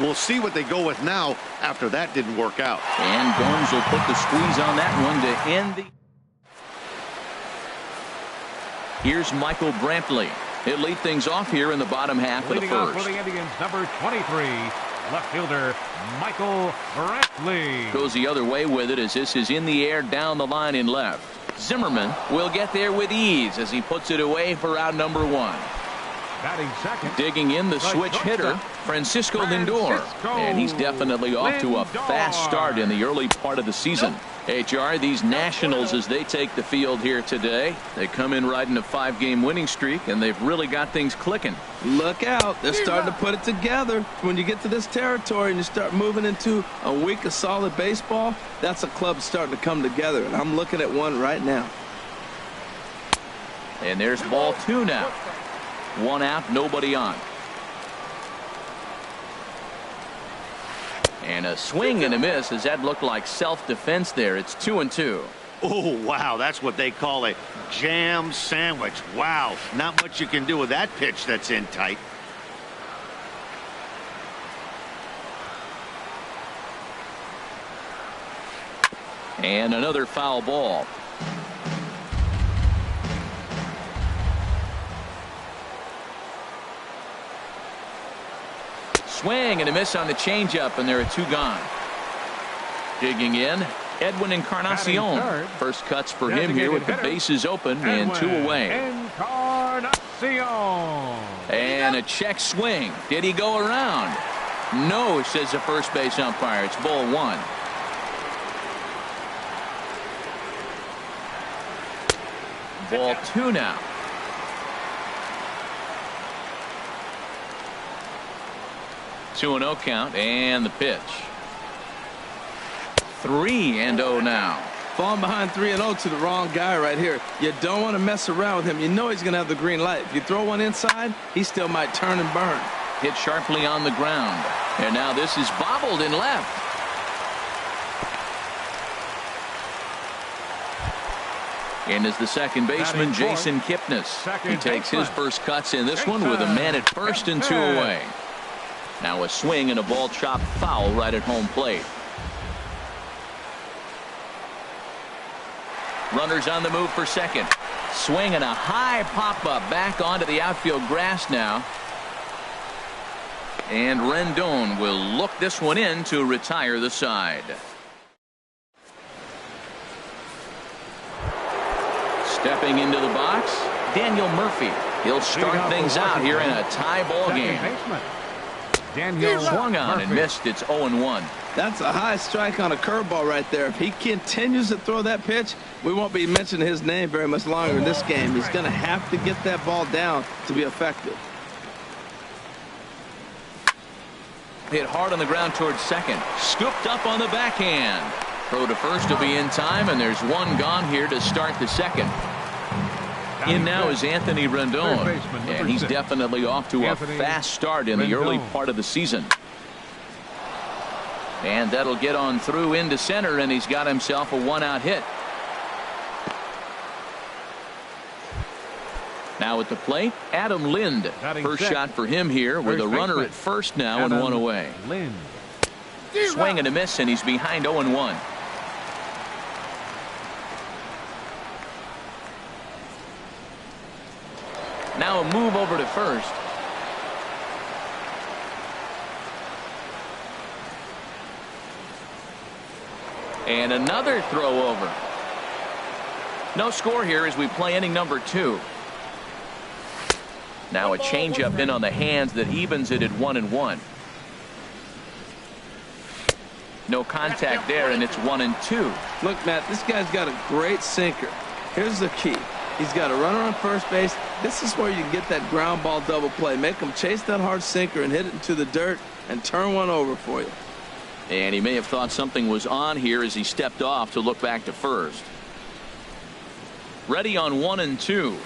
We'll see what they go with now after that didn't work out. And Gomes will put the squeeze on that one to end the... Here's Michael Brantley. He'll lead things off here in the bottom half of the first. For the Indians, number 23, left fielder Michael Brantley. Goes the other way with it as this is in the air down the line in left. Zimmerman will get there with ease as he puts it away for out number 1. Batting second. Digging in the switch hitter, Francisco Lindor. And he's definitely off to a fast start in the early part of the season. HR, these Nationals, as they take the field here today, they come in riding a 5-game winning streak, and they've really got things clicking. Look out. They're starting to put it together. When you get to this territory and you start moving into a week of solid baseball, that's a club starting to come together, and I'm looking at one right now. And there's ball 2 now. 1 out, nobody on. And a swing and a miss as that looked like self-defense there. It's 2-2. Oh, wow. That's what they call a jam sandwich. Wow. Not much you can do with that pitch that's in tight. And another foul ball. Swing and a miss on the changeup, and there are 2 gone. Digging in, Edwin Encarnacion. First cuts for him here with the bases open and 2 away. Encarnacion. And a check swing. Did he go around? No, says the first base umpire. It's ball 1. Ball 2 now. Two and 0 count, and the pitch. 3-0 now. Falling behind 3-0 to the wrong guy right here. You don't want to mess around with him. You know he's going to have the green light. If you throw one inside, he still might turn and burn. Hit sharply on the ground. And now this is bobbled in left. And is the second baseman, Jason Kipnis. He takes his first cuts in this one with a man at first and 2 away. Now a swing and a ball chopped foul right at home plate. Runners on the move for second. Swing and a high pop-up back onto the outfield grass now. And Rendon will look this one in to retire the side. Stepping into the box, Daniel Murphy. He'll start things out here in a tie ball game. Swung on and missed. It's 0-1. That's a high strike on a curveball right there. If he continues to throw that pitch, we won't be mentioning his name very much longer in this game. He's going to have to get that ball down to be effective. Hit hard on the ground towards second. Scooped up on the backhand. Throw to first will be in time, and there's 1 gone here to start the second. In now is Anthony Rendon, and he's definitely off to a fast start in the early part of the season. And that'll get on through into center, and he's got himself a 1-out hit. Now at the plate, Adam Lind. First shot for him here with a runner at first now and 1 away. Swing and a miss, and he's behind 0-1. Now a move over to first. And another throw over. No score here as we play inning number 2. Now a changeup in on the hands that evens it at 1-1. No contact there, and it's 1-2. Look, Matt, this guy's got a great sinker. Here's the key. He's got a runner on first base. This is where you get that ground ball double play. Make him chase that hard sinker and hit it into the dirt and turn one over for you. And he may have thought something was on here as he stepped off to look back to first. Ready on 1-2.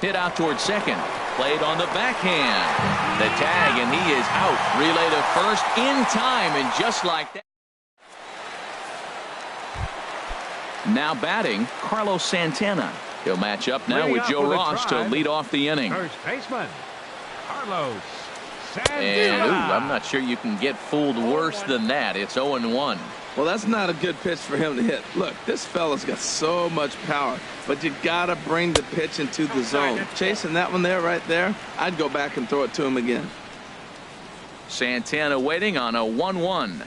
Hit out towards second. Played on the backhand. The tag, and he is out. Relay to first in time, and just like that. Now batting, Carlos Santana. He'll match up now with Joe Ross to lead off the inning. First baseman, Carlos And, I'm not sure you can get fooled worse than that. It's 0-1. Well, that's not a good pitch for him to hit. Look, this fella's got so much power, but you got to bring the pitch into the zone. Chasing that one there, right there, I'd go back and throw it to him again. Santana waiting on a 1-1.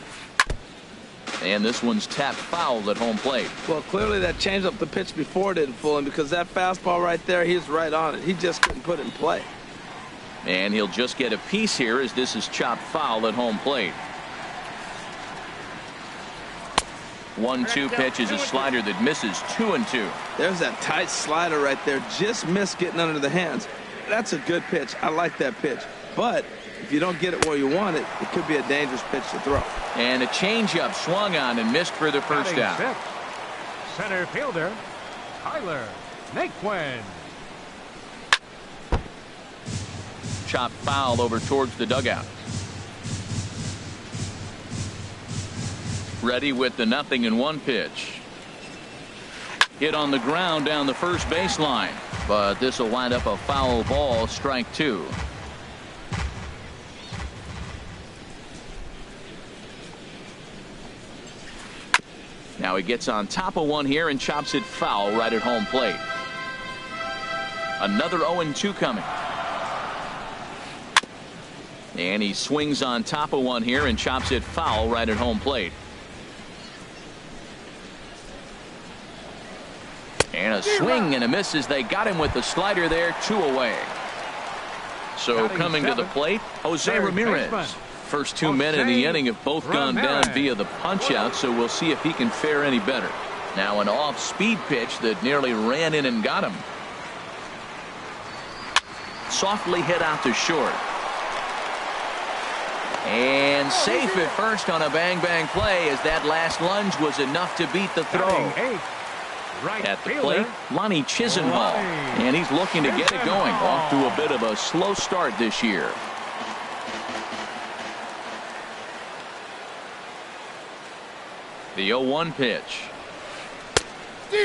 And this one's tapped foul at home plate. Well, clearly that changeup the pitch before didn't fool him, because that fastball right there, he's right on it. He just couldn't put it in play. And he'll just get a piece here as this is chopped foul at home plate. 1-2 pitch is a slider that misses 2-2. There's that tight slider right there. Just missed getting under the hands. That's a good pitch. I like that pitch. But if you don't get it where you want it, it could be a dangerous pitch to throw. And a changeup swung on and missed for the first out. Center fielder, Tyler Naquin. Chopped foul over towards the dugout. Ready with the 0-1 pitch. Hit on the ground down the first baseline, but this will wind up a foul ball, strike 2. Now he gets on top of one here and chops it foul right at home plate. Another 0-2 coming. And he swings on top of one here and chops it foul right at home plate. And a swing and a miss as they got him with the slider there, 2 away. So coming to the plate, Jose Ramirez. First 2 men in the inning have both gone down via the punch out, so we'll see if he can fare any better. Now an off-speed pitch that nearly ran in and got him. Softly hit out to short. And safe at first on a bang-bang play, as that last lunge was enough to beat the throw. At the plate, Lonnie Chisenhall. And he's looking to get it going. Off to a bit of a slow start this year. The 0-1 pitch.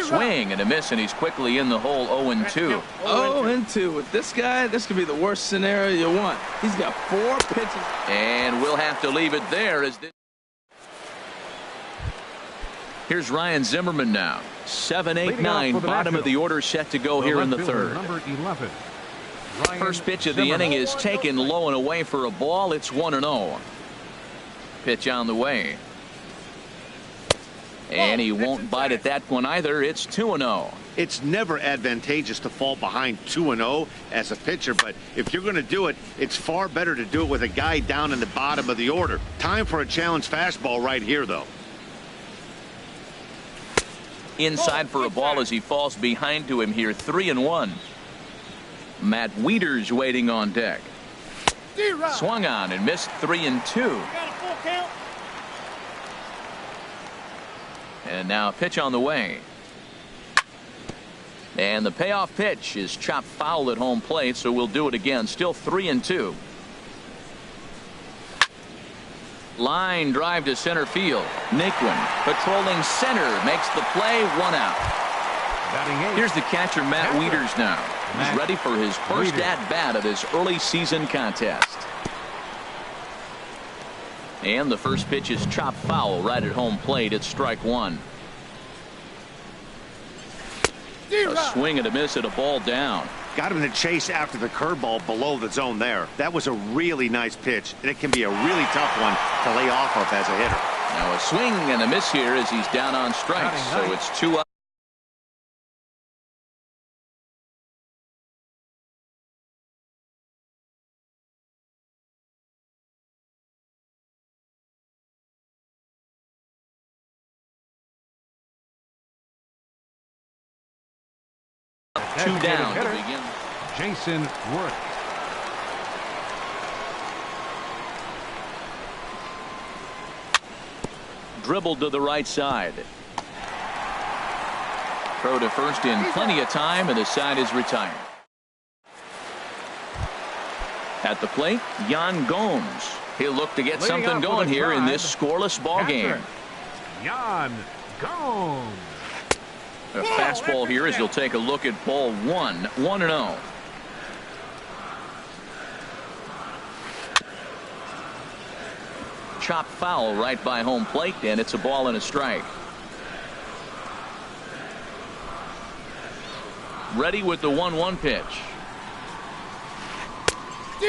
Swing and a miss, and he's quickly in the hole. 0-2. 0-2 with this guy. This could be the worst scenario you want. He's got 4 pitches. And we'll have to leave it there as this. Here's Ryan Zimmerman now. 7, 8, 9, bottom of the order set to go here in the third. Number 11. First pitch of the inning is taken low and away for a ball. It's 1-0. Pitch on the way. And he won't bite at that one either. It's 2-0. It's never advantageous to fall behind 2-0 as a pitcher, but if you're going to do it, it's far better to do it with a guy down in the bottom of the order. Time for a challenge fastball right here, though. Inside for a ball as he falls behind to him here. 3-1. Matt Wieters waiting on deck. Swung on and missed. 3-2. And now a pitch on the way. And the payoff pitch is chopped foul at home plate, so we'll do it again. Still 3-2. Line drive to center field. Naquin patrolling center makes the play. 1 out. Here's the catcher, Matt Wieters now. He's ready for his first at-bat of this early season contest. And the first pitch is chopped foul right at home plate. It's strike 1. A swing and a miss at a ball down. Got him to chase after the curveball below the zone there. That was a really nice pitch, and it can be a really tough one to lay off of as a hitter. Now a swing and a miss here as he's down on strikes. So it's 2 up. Two down to begin. Jason Worth. Dribbled to the right side. Throw to first in plenty of time, and the side is retired. At the plate, Yan Gomes. He'll look to get something going here in this scoreless ball game. Yan Gomes. A fastball here as he'll take a look at ball 1. 1-0. chopped foul right by home plate, and it's a ball and a strike. Ready with the 1-1 pitch.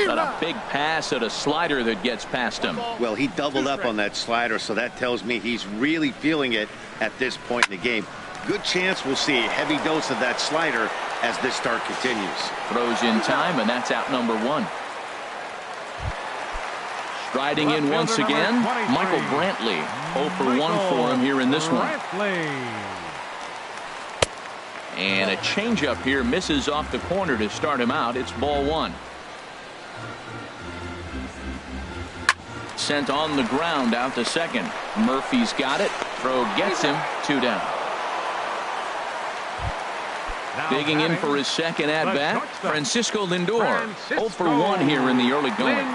Got a big pass at a slider that gets past him. Well, he doubled up on that slider, so that tells me he's really feeling it at this point in the game. Good chance we'll see a heavy dose of that slider as this start continues. Throws in time, and that's out number 1. Striding in once again, Michael Brantley. 0 for 1 for him here in this one. And a changeup here misses off the corner to start him out. It's ball 1. Sent on the ground out to second. Murphy's got it. Throw gets him. 2 down. Digging in for his second at bat, Francisco Lindor. 0 for 1 here in the early going.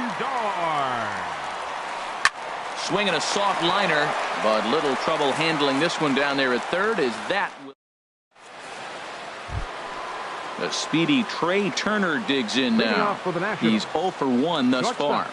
Swinging a soft liner, but little trouble handling this one down there at third as that. The speedy Trey Turner digs in now. He's 0 for 1 thus far.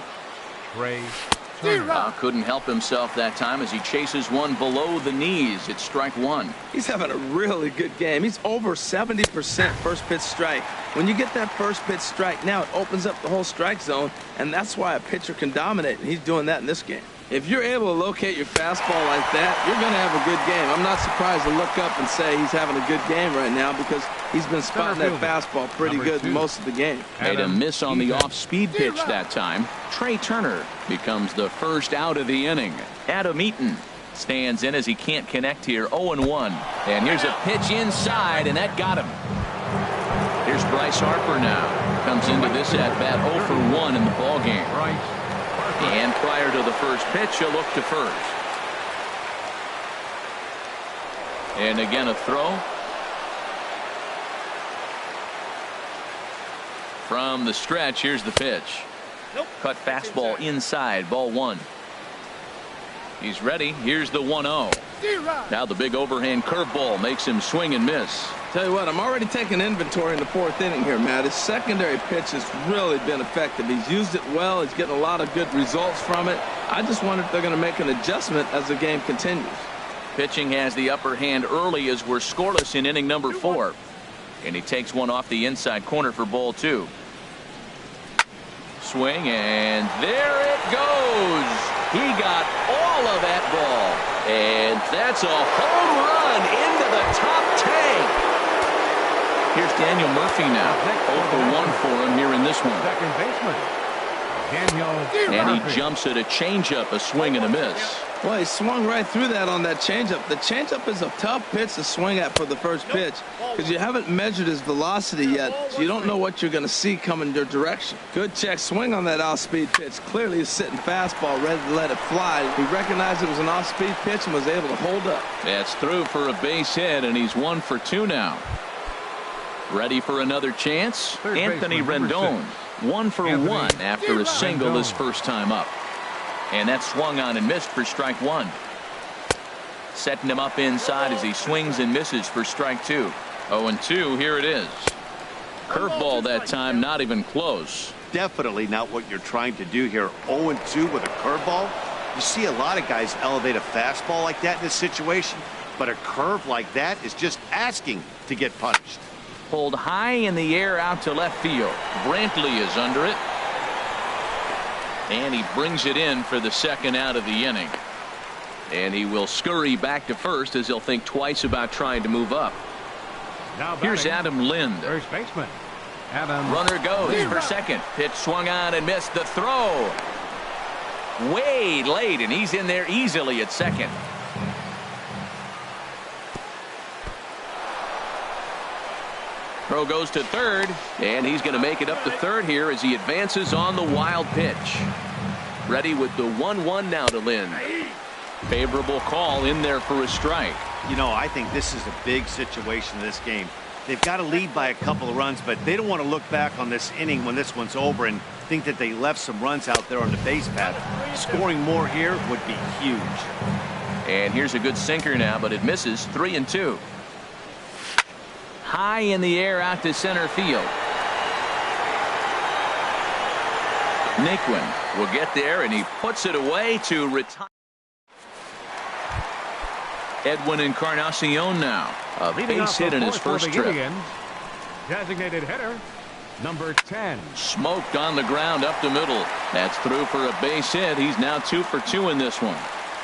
Couldn't help himself that time as he chases one below the knees. It's strike 1. He's having a really good game. He's over 70% first pitch strike. When you get that first pitch strike, now it opens up the whole strike zone, and that's why a pitcher can dominate, and he's doing that in this game. If you're able to locate your fastball like that, you're going to have a good game. I'm not surprised to look up and say he's having a good game right now because he's been spotting that fastball pretty good most of the game. Made a miss on the off-speed pitch that time. Trey Turner becomes the first out of the inning. Adam Eaton stands in as he can't connect here. 0-1. And here's a pitch inside, and that got him. Here's Bryce Harper now. Comes into this at-bat 0 for 1 in the ballgame. And prior to the first pitch, a look to first. And again a throw. From the stretch, here's the pitch. Cut fastball inside, ball 1. He's ready. Here's the 1-0. Now the big overhand curveball makes him swing and miss. Tell you what, I'm already taking inventory in the 4th inning here, Matt. His secondary pitch has really been effective. He's used it well. He's getting a lot of good results from it. I just wonder if they're going to make an adjustment as the game continues. Pitching has the upper hand early as we're scoreless in inning number 4. And he takes one off the inside corner for ball 2. Swing, and there it goes. He got all of that ball. And that's a home run into the top tank. Here's Daniel Murphy now. 0 for 1 for him here in this one. Second baseman, Daniel And Murphy. he jumps at a changeup, a swing and a miss. Well, he swung right through that on that changeup. The changeup is a tough pitch to swing at for the first pitch because you haven't measured his velocity yet, so you don't know what you're going to see coming your direction. Good check swing on that off-speed pitch. Clearly he's sitting fastball ready to let it fly. He recognized it was an off-speed pitch and was able to hold up. That's through for a base hit, and he's 1 for 2 now. Ready for another chance? Third Anthony baseman, number Rendon. 1 for 1 after a single his first time up. And that swung on and missed for strike 1. Setting him up inside as he swings and misses for strike 2. 0-2, here it is. Curveball that time, not even close. Definitely not what you're trying to do here. 0-2 with a curveball. You see a lot of guys elevate a fastball like that in this situation, but a curve like that is just asking to get punished. Pulled high in the air out to left field. Brantley is under it. And he brings it in for the second out of the inning. And he will scurry back to first as he'll think twice about trying to move up. Now Here's batting, Adam Lind. first baseman, Adam. Runner goes for second. Pitch swung on and missed. The throw. Way late, and he's in there easily at second. Throw goes to third, and he's going to make it up to third here as he advances on the wild pitch. Ready with the 1-1 now to Lind. Favorable call in there for a strike. You know, I think this is a big situation in this game. They've got to lead by a couple of runs, but they don't want to look back on this inning when this one's over and think that they left some runs out there on the base path. Scoring more here would be huge. And here's a good sinker now, but it misses. 3-2. High in the air out to center field. Naquin will get there, and he puts it away to retire. Edwin Encarnacion now. A base hit in his first trip. Indians, designated hitter, number 10. Smoked on the ground up the middle. That's through for a base hit. He's now 2 for 2 in this one.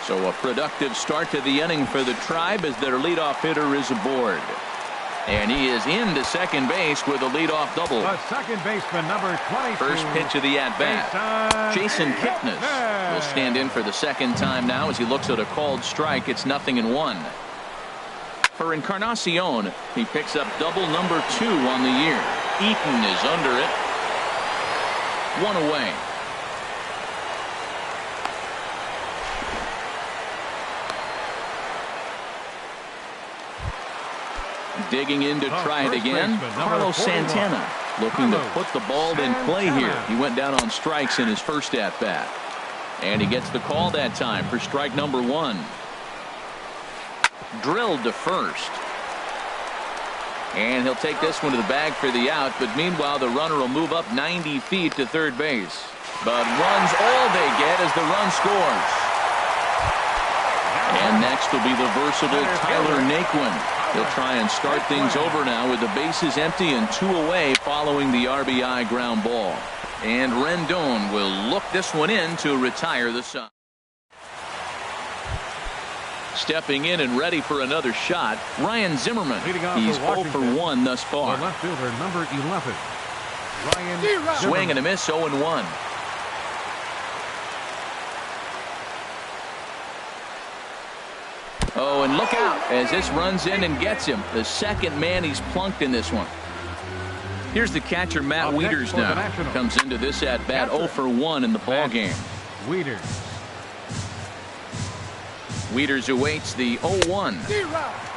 So a productive start to the inning for the Tribe as their leadoff hitter is aboard. And he is into second base with a leadoff double. The second baseman, number 22. First pitch of the at-bat. Jason Kipnis will stand in for the second time now as he looks at a called strike. It's 0-1. For Encarnacion, he picks up double number 2 on the year. Eaton is under it. 1 away. Digging in to try it again, Carlos Santana looking to put the ball in play here. He went down on strikes in his first at-bat. And he gets the call that time for strike number 1. Drilled to first. And he'll take this one to the bag for the out, but meanwhile the runner will move up 90 feet to third base. But runs all they get as the run scores. And next will be the versatile Tyler Naquin. He'll try and start things over now with the bases empty and 2 away following the RBI ground ball. And Rendon will look this one in to retire the side. Stepping in and ready for another shot, Ryan Zimmerman. He's 0 for 1 thus far. The left fielder, number 11. Ryan Swing and a miss, 0-1. Oh, and look out as this runs in and gets him. The second man he's plunked in this one. Here's the catcher, Matt Wieters now. Comes into this at-bat 0 for 1 in the ball game. Wieters. Wieters awaits the 0-1.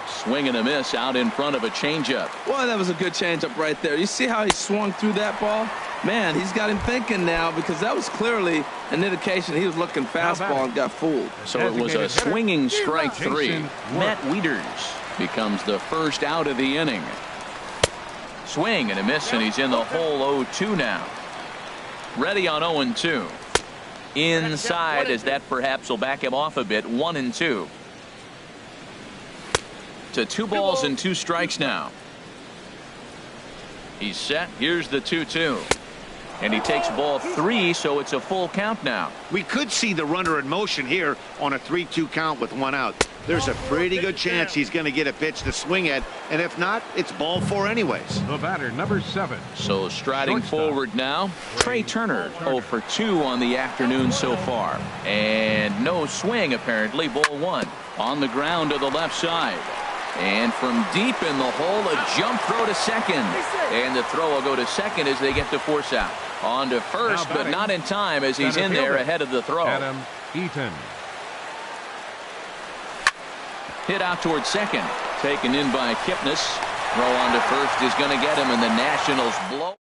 Swing and a miss out in front of a changeup. Boy, that was a good changeup right there. You see how he swung through that ball? Man, he's got him thinking now because that was clearly an indication he was looking fastball and got fooled. So it was a swinging strike 3. Matt Wieters becomes the first out of the inning. Swing and a miss, and he's in the hole 0-2 now. Ready on 0-2. Inside as that perhaps will back him off a bit. 1-2. To 2 balls and 2 strikes now. He's set. Here's the 2-2. And he takes ball 3, so it's a full count now. We could see the runner in motion here on a 3-2 count with 1 out. There's a pretty good chance he's going to get a pitch to swing at, and if not, it's ball 4 anyways. The batter, number 7. So striding forward now, Trey Turner 0 for 2 on the afternoon so far. And no swing apparently, ball 1. On the ground to the left side. And from deep in the hole, a jump throw to second. And the throw will go to second as they get to force out. On to first, but not in time as he's in there ahead of the throw. Adam Eaton. Hit out towards second. Taken in by Kipnis. Throw on to first is going to get him, and the Nationals blow.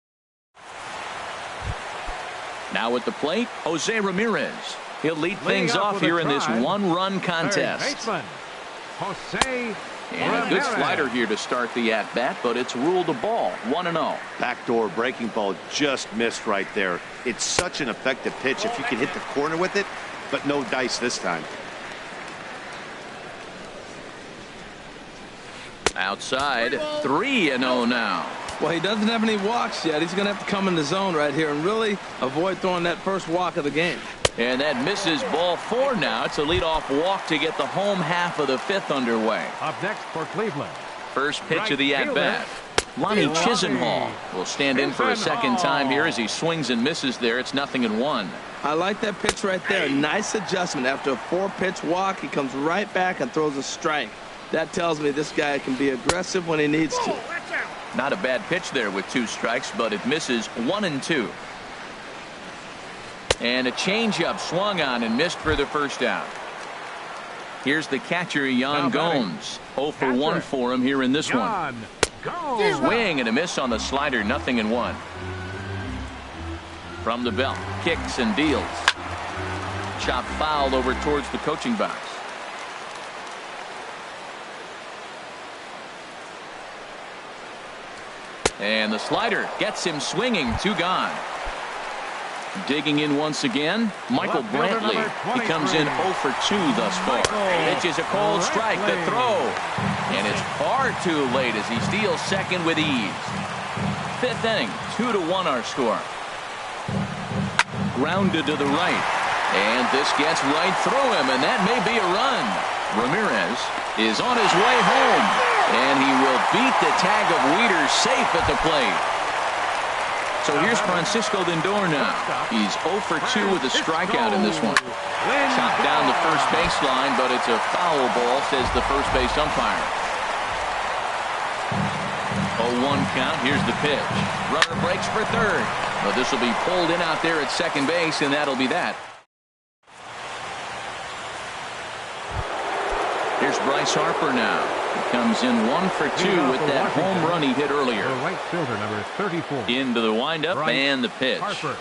Now at the plate, Jose Ramirez. He'll lead things off here in this 1-run contest. Jose And a good slider here to start the at-bat, but it's ruled a ball. 1-0. Backdoor breaking ball just missed right there. It's such an effective pitch if you can hit the corner with it, but no dice this time. Outside, 3-0 now. Well, he doesn't have any walks yet. He's going to have to come in the zone right here and really avoid throwing that first walk of the game. And that misses ball 4 now. It's a leadoff walk to get the home half of the 5th underway. Up next for Cleveland. First pitch of the at-bat. Lonnie Chisenhall will stand in for a second time here as he swings and misses there. It's 0-1. I like that pitch right there. Nice adjustment. After a 4-pitch walk, he comes right back and throws a strike. That tells me this guy can be aggressive when he needs to. Not a bad pitch there with 2 strikes, but it misses 1-2. And a changeup swung on and missed for the first out. Here's the catcher, Yan Gomes. 0 for 1 for him here in this one. Swing and a miss on the slider, 0-1. From the belt, kicks and deals. Chop foul over towards the coaching box. And the slider gets him swinging, 2 gone. Digging in once again, Michael Brantley. He comes in 0 for 2 thus far. Pitches a cold strike, the throw. And it's far too late as he steals second with ease. 5th inning, 2-1 our score. Grounded to the right. And this gets right through him, and that may be a run. Ramirez is on his way home. And he will beat the tag of Weeder safe at the plate. So here's Francisco Lindor now. He's 0 for 2 with a strikeout in this one. Chopped down the first baseline, but it's a foul ball, says the first base umpire. 0-1 count. Here's the pitch. Runner breaks for third. But this will be pulled in out there at second base, and that'll be that. Here's Bryce Harper now. He comes in 1 for 2 with that home run he hit earlier. The right fielder, number 34. Into the windup and the pitch. Harper.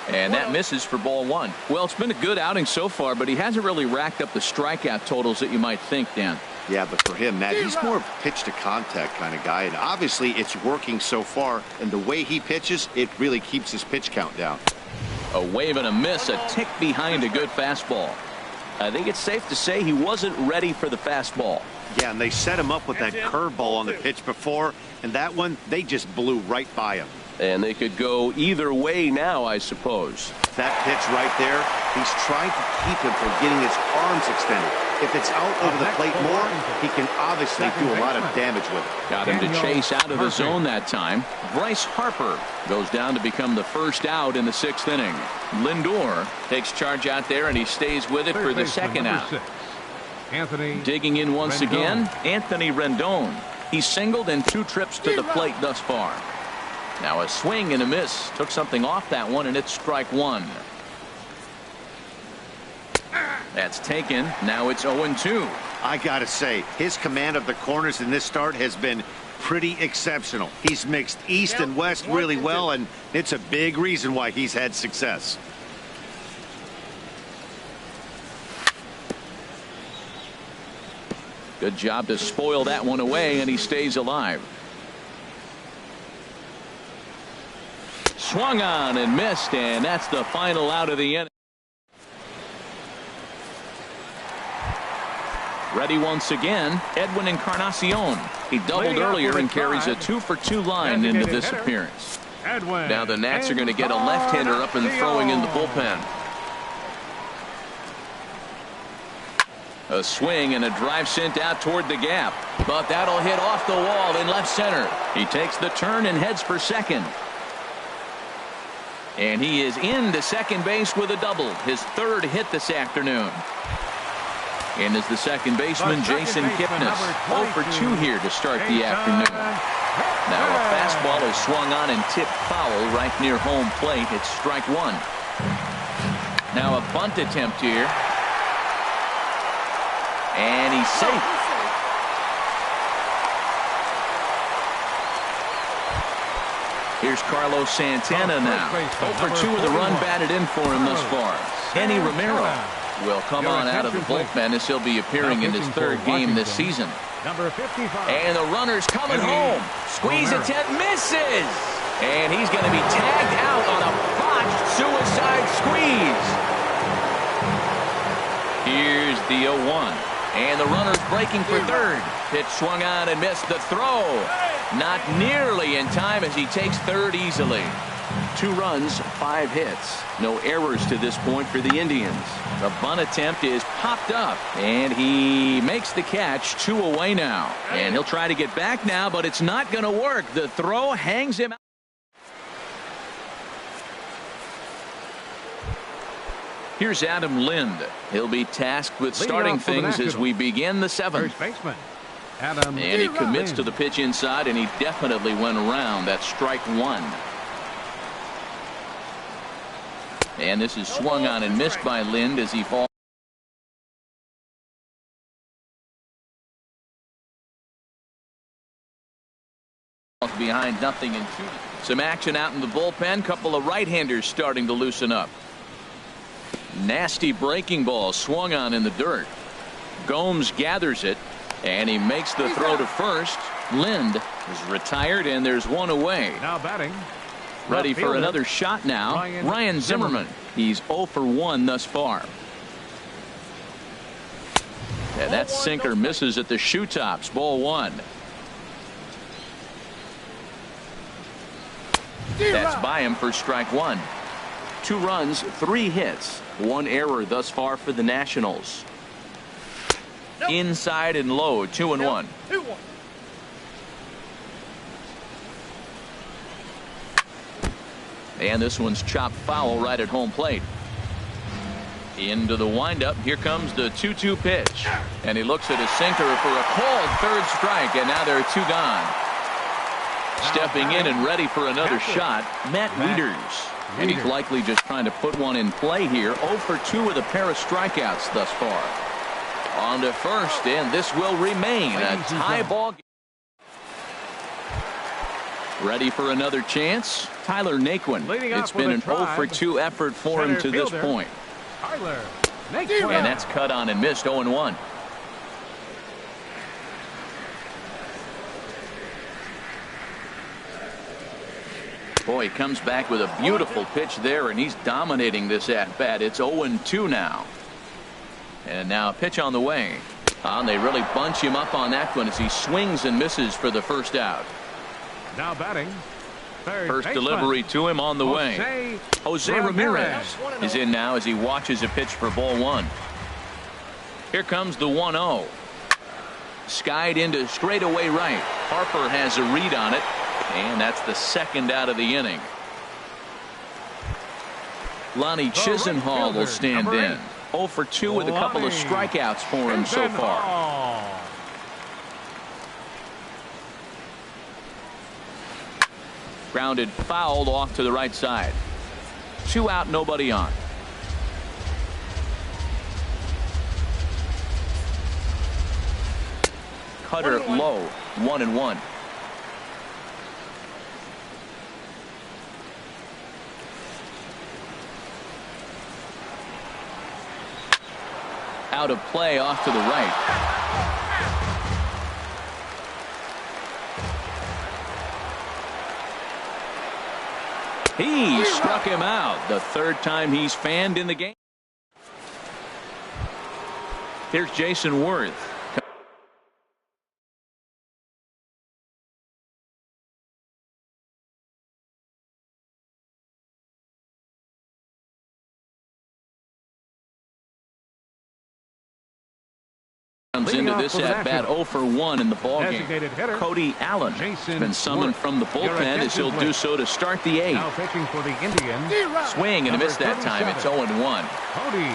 And that misses for ball 1. Well, it's been a good outing so far, but he hasn't really racked up the strikeout totals that you might think, Dan. Yeah, but for him, Matt, he's more of a pitch-to-contact kind of guy, and obviously it's working so far, and the way he pitches, it really keeps his pitch count down. A wave and a miss, a tick behind a good fastball. I think it's safe to say he wasn't ready for the fastball. Yeah, and they set him up with that curveball on the pitch before, and that one, they just blew right by him. And they could go either way now, I suppose. That pitch right there, he's trying to keep him from getting his arms extended. If it's out over the plate more, he can obviously do a lot of damage with it. Got him to chase out of the zone that time. Bryce Harper goes down to become the first out in the 6th inning. Lindor takes charge out there, and he stays with it for the second out. Digging in once again, Anthony Rendon. He's singled in 2 trips to the plate thus far. Now a swing and a miss. Took something off that one, and it's strike 1. That's taken. Now it's 0-2. I gotta say, his command of the corners in this start has been pretty exceptional. He's mixed east and west really well, and it's a big reason why he's had success. Good job to spoil that one away, and he stays alive. Swung on and missed, and that's the final out of the inning. Ready once again, Edwin Encarnacion. He doubled earlier and carries a 2 for 2 line into this appearance. Now the Nats are going to get a left-hander up and throwing in the bullpen. A swing and a drive sent out toward the gap, but that'll hit off the wall in left center. He takes the turn and heads for second. And he is into second base with a double, his 3rd hit this afternoon. And is the second baseman, Jason Kipnis, 0 for 2 here to start the afternoon. Now a fastball is swung on and tipped foul right near home plate. It's strike 1. Now a bunt attempt here. And he's safe. Here's Carlos Santana now. 0 for 2 with a run batted in for him thus far. Kenny Romero will come on out of the bullpen as he'll be appearing in his 3rd game this season. And the runner's coming home. Squeeze attempt misses. And he's going to be tagged out on a botched suicide squeeze. Here's the 0-1. And the runner's breaking for third. Pitch swung on and missed the throw. Not nearly in time as he takes third easily. 2 runs, 5 hits. No errors to this point for the Indians. The bunt attempt is popped up, and he makes the catch. 2 away now. And he'll try to get back now, but it's not going to work. The throw hangs him out. Here's Adam Lind. He'll be tasked with starting things as we begin the 7th. And he commits to the pitch inside, and he definitely went around. That's strike 1. And this is swung on and missed by Lind as he falls behind 0-2. Some action out in the bullpen. Couple of right-handers starting to loosen up. Nasty breaking ball swung on in the dirt. Gomes gathers it, and he makes the throw to first. Lind is retired, and there's 1 away. Now batting, Ready for another shot now. Ryan Zimmerman. He's 0 for 1 thus far. And that sinker misses at the shoe tops. Ball 1. That's by him for strike 1. 2 runs, 3 hits, 1 error thus far for the Nationals. Inside and low, 2-1. And this one's chopped foul right at home plate. Into the windup. Here comes the 2-2 pitch. And he looks at his sinker for a called 3rd strike. And now there are 2 gone. Stepping in and ready for another shot, Matt Wieters. And he's likely just trying to put one in play here. 0 for 2 with a pair of strikeouts thus far. On to first, and this will remain a tie ball game. Ready for another chance. Tyler Naquin. It's been an 0 for 2 effort for him to this point. And that's cut on and missed. 0-1. Boy, he comes back with a beautiful pitch there, and he's dominating this at-bat. It's 0-2 now. And now a pitch on the way. And they really bunch him up on that one as he swings and misses for the first out. Now batting. First delivery to him on the way. Jose Ramirez is in now as he watches a pitch for ball 1. Here comes the 1-0. Skied into straightaway right. Harper has a read on it. And that's the 2nd out of the inning. Lonnie Chisenhall will stand in. 0 for 2 with a couple of strikeouts for him so far. Grounded fouled off to the right side. 2 out, nobody on. Cutter low, 1-1. Out of play off to the right. He struck him out. The 3rd time he's fanned in the game. Here's Jason Worth. Comes into this at bat 0 for 1 in the ballgame. Cody Allen has been summoned from the bullpen as he'll do so to start the 8th. Now pitching for the Indians. Swing and a miss that time. It's 0-1. Cody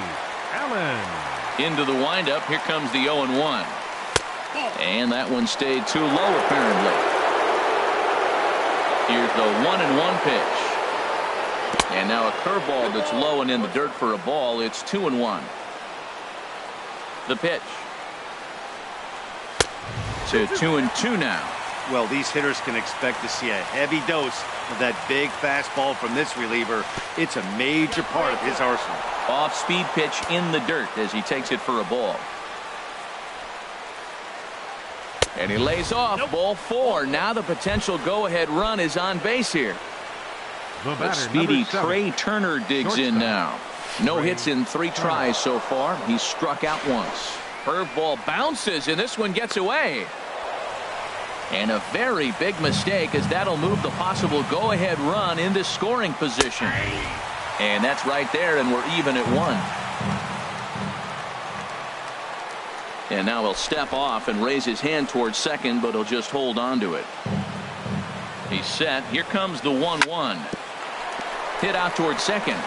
Allen. Into the windup. Here comes the 0-1. And that one stayed too low apparently. Here's the 1-1 pitch. And now a curveball that's low and in the dirt for a ball. It's 2-1. The pitch. To 2-2 now. Well, these hitters can expect to see a heavy dose of that big fastball from this reliever. It's a major part of his arsenal. Off-speed pitch in the dirt as he takes it for a ball. And he lays off. Ball 4. Now the potential go-ahead run is on base here. The speedy Trey Turner digs in now. No hits in 3 tries so far. He's struck out once. Curveball bounces, and this one gets away. And a very big mistake, as that'll move the possible go-ahead run into scoring position. And that's right there, and we're even at 1. And now he'll step off and raise his hand towards second, but he'll just hold on to it. He's set. Here comes the 1-1. Hit out towards second.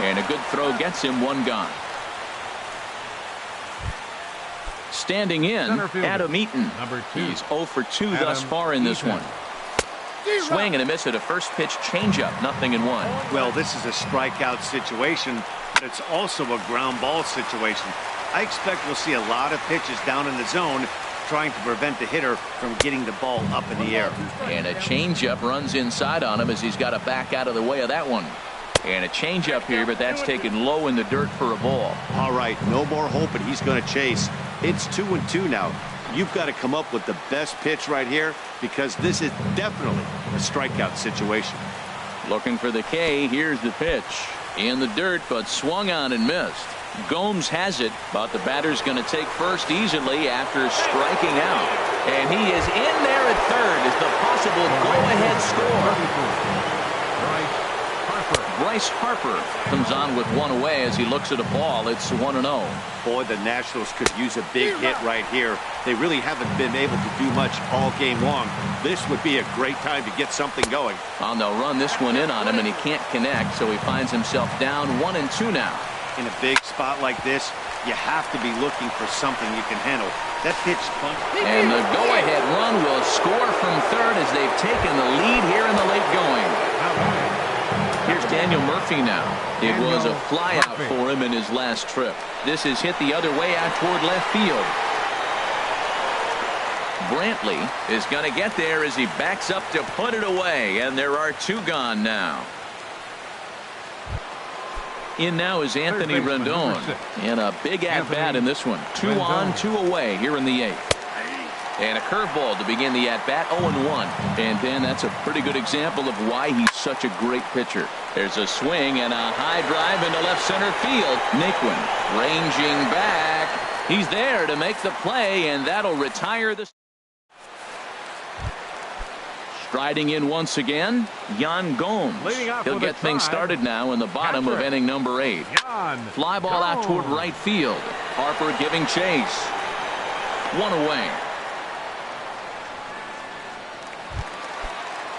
And a good throw gets him 1 gone. Standing in, Adam Eaton. He's 0 for 2 thus far in this one. Swing and a miss at a first pitch changeup. 0-1. Well, this is a strikeout situation, but it's also a ground ball situation. I expect we'll see a lot of pitches down in the zone trying to prevent the hitter from getting the ball up in the air. And a changeup runs inside on him as he's got to back out of the way of that one. And a changeup here, but that's taken low in the dirt for a ball. All right, no more hope, and he's going to chase. It's 2-2 now. You've got to come up with the best pitch right here because this is definitely a strikeout situation. Looking for the K. Here's the pitch. In the dirt, but swung on and missed. Gomes has it, but the batter's going to take first easily after striking out. And he is in there at third as the possible go-ahead score. Bryce Harper comes on with one away as he looks at a ball. It's 1-0. Boy, the Nationals could use a big hit right here. They really haven't been able to do much all game long. This would be a great time to get something going. Well, they'll run this one in on him, and he can't connect, so he finds himself down 1-2 now. In a big spot like this, you have to be looking for something you can handle. That pitch bunt. And the go-ahead run will score from third as they've taken the lead here in the late going. Here's Daniel Murphy now. It was a flyout for him in his last trip. This is hit the other way out toward left field. Brantley is going to get there as he backs up to put it away, and there are two gone now. In now is Anthony Rendon, and a big at-bat in this one. 2 on, 2 away here in the 8th. And a curveball to begin the at-bat, 0-1. And then that's a pretty good example of why he's such a great pitcher. There's a swing and a high drive into left center field. Naquin ranging back. He's there to make the play, and that'll retire the... Striding in once again, Yan Gomes. He'll get things started now in the bottom of inning number 8. Fly ball out toward right field. Harper giving chase. 1 away.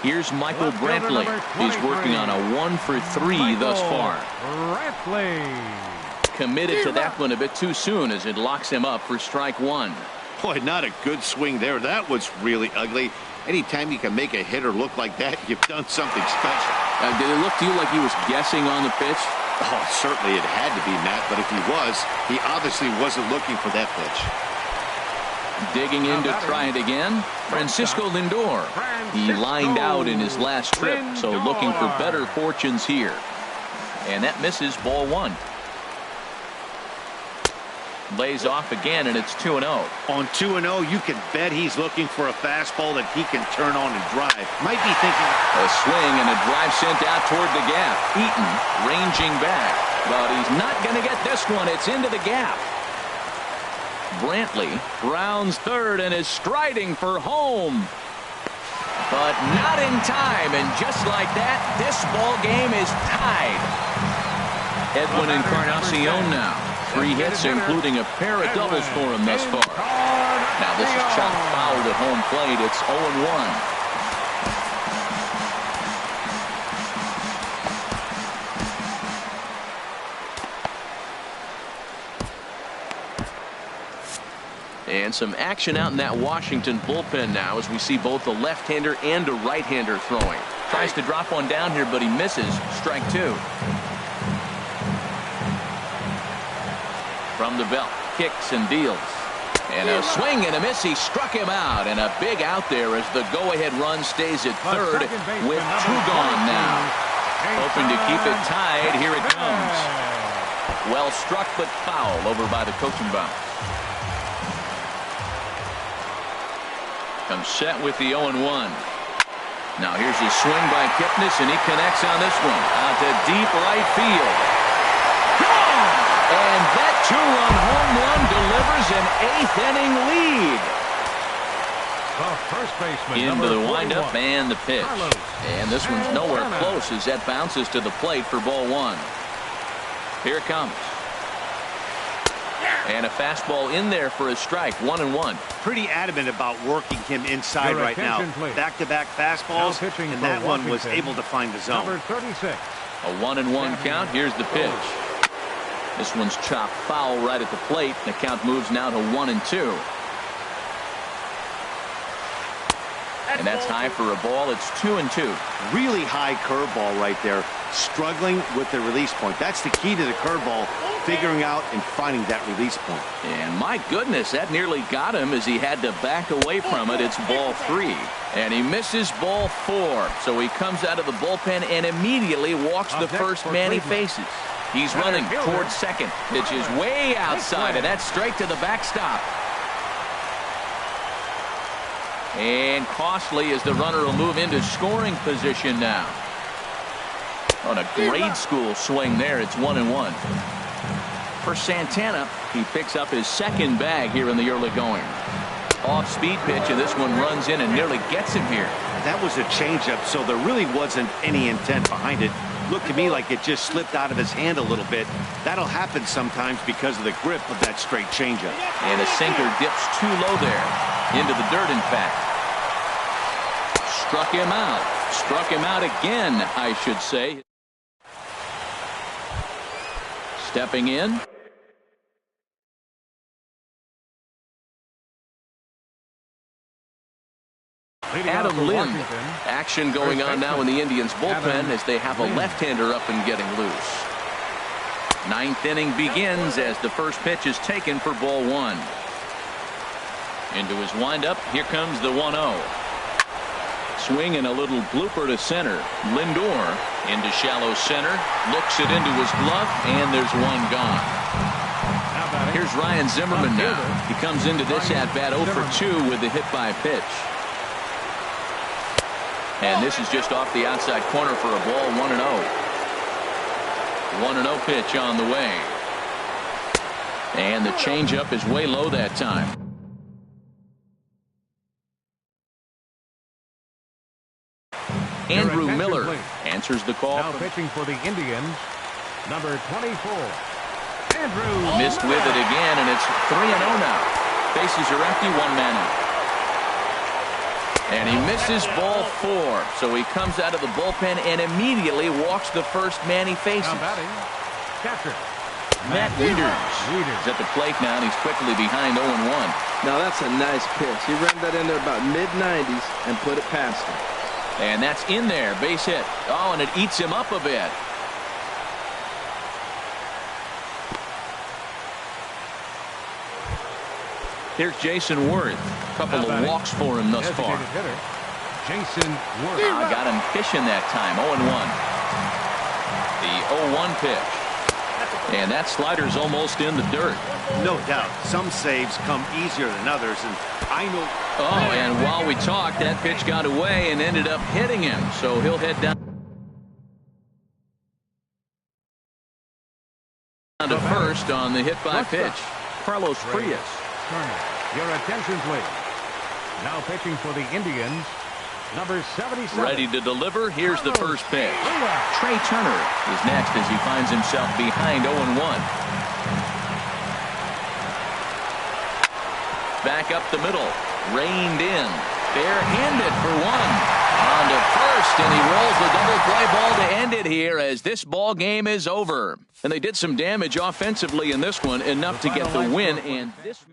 Here's Michael Brantley. He's working on a 1-for-3 thus far. Committed to that one a bit too soon as it locks him up for strike 1. Boy, not a good swing there. That was really ugly. Anytime you can make a hitter look like that, you've done something special. Did it look to you like he was guessing on the pitch? Oh, certainly it had to be, Matt, but if he was, he obviously wasn't looking for that pitch. Digging in to try it again, Francisco Lindor. He lined out in his last trip, so looking for better fortunes here. And that misses, ball 1. Lays off again, and it's 2-0. On 2-0, you can bet he's looking for a fastball that he can turn on and drive. Might be thinking... A swing and a drive sent out toward the gap. Eaton ranging back, but he's not going to get this one. It's into the gap. Brantley rounds third and is striding for home. But not in time, and just like that, this ball game is tied. Edwin Encarnacion now. 3 hits, including a pair of doubles for him thus far. Now this is chopped fouled at home plate. It's 0-1. And some action out in that Washington bullpen now as we see both a left-hander and a right-hander throwing. Tries to drop one down here, but he misses. Strike 2. From the belt, kicks and deals. And a swing and a miss. He struck him out, and a big out there as the go-ahead run stays at third with 2 gone now. Hoping to keep it tied. Here it comes. Well struck, but foul over by the coaching box. Comes set with the 0-1. Now here's a swing by Kipnis, and he connects on this one. Out to deep right field. And that 2-run home run delivers an 8th inning lead. The first baseman, into the windup 41. And the pitch. And this one's nowhere close as that bounces to the plate for ball 1. Here it comes. And a fastball in there for a strike. 1-1. Pretty adamant about working him inside Your right now. attention, please. Back-to-back fastballs, and that one was able to find the zone. Number 36. A 1-1 count. Here's the pitch. This one's chopped foul right at the plate. The count moves now to 1-2. And that's high for a ball. It's 2-2. Really high curveball right there. Struggling with the release point. That's the key to the curveball, figuring out and finding that release point. And my goodness, that nearly got him as he had to back away from it. It's ball 3. And he misses ball 4. So he comes out of the bullpen and immediately walks the first man he faces. He's running towards second. Pitch is way outside, and that's straight to the backstop. And costly as the runner will move into scoring position now. On a grade school swing there, it's 1-1. For Santana, he picks up his second bag here in the early going. Off-speed pitch, and this one runs in and nearly gets him here. That was a changeup, so there really wasn't any intent behind it. Looked to me like it just slipped out of his hand a little bit. That'll happen sometimes because of the grip of that straight changeup. And a sinker dips too low there. Into the dirt, in fact. Struck him out. Struck him out again, I should say. Stepping in. Adam Lind. Action going on now in the Indians bullpen as they have a left-hander up and getting loose. Ninth inning begins as the first pitch is taken for ball one. Into his windup, here comes the 1-0. Swing and a little blooper to center. Lindor into shallow center, looks it into his glove, and there's one gone. Here's Ryan Zimmerman now. He comes into this at-bat 0 for 2 with the hit by pitch. And this is just off the outside corner for a ball. 1-0. 1-0 pitch on the way. And the changeup is way low that time. Andrew Miller answers the call. Now pitching for the Indians, number 24. Andrew missed with it again, and it's 3-0 now. Bases are empty, one man out. And he misses ball 4, so he comes out of the bullpen and immediately walks the first man he faces. now batting, catcher Matt Wieters is at the plate now, and he's quickly behind 0-1. Now that's a nice pitch. He ran that in there about mid-90s and put it past him. And that's in there, base hit. Oh, and it eats him up a bit. Here's Jason Worth. A couple of walks for him thus far. hitter, Jason Worth. Got him fishing that time. 0-1. The 0-1 pitch. And that slider's almost in the dirt. No doubt. Some saves come easier than others, and I know. Oh, and while we talked, that pitch got away and ended up hitting him. So he'll head down to first on the hit by pitch. Carlos Frias. Your attention, please. Now pitching for the Indians, number 77. Ready to deliver. Here's the first pitch. Trey Turner is next as he finds himself behind 0-1. Back up the middle. Reined in. Barehanded for one. On to first, and he rolls the double play ball to end it here as this ball game is over. And they did some damage offensively in this one, enough to get the win. And this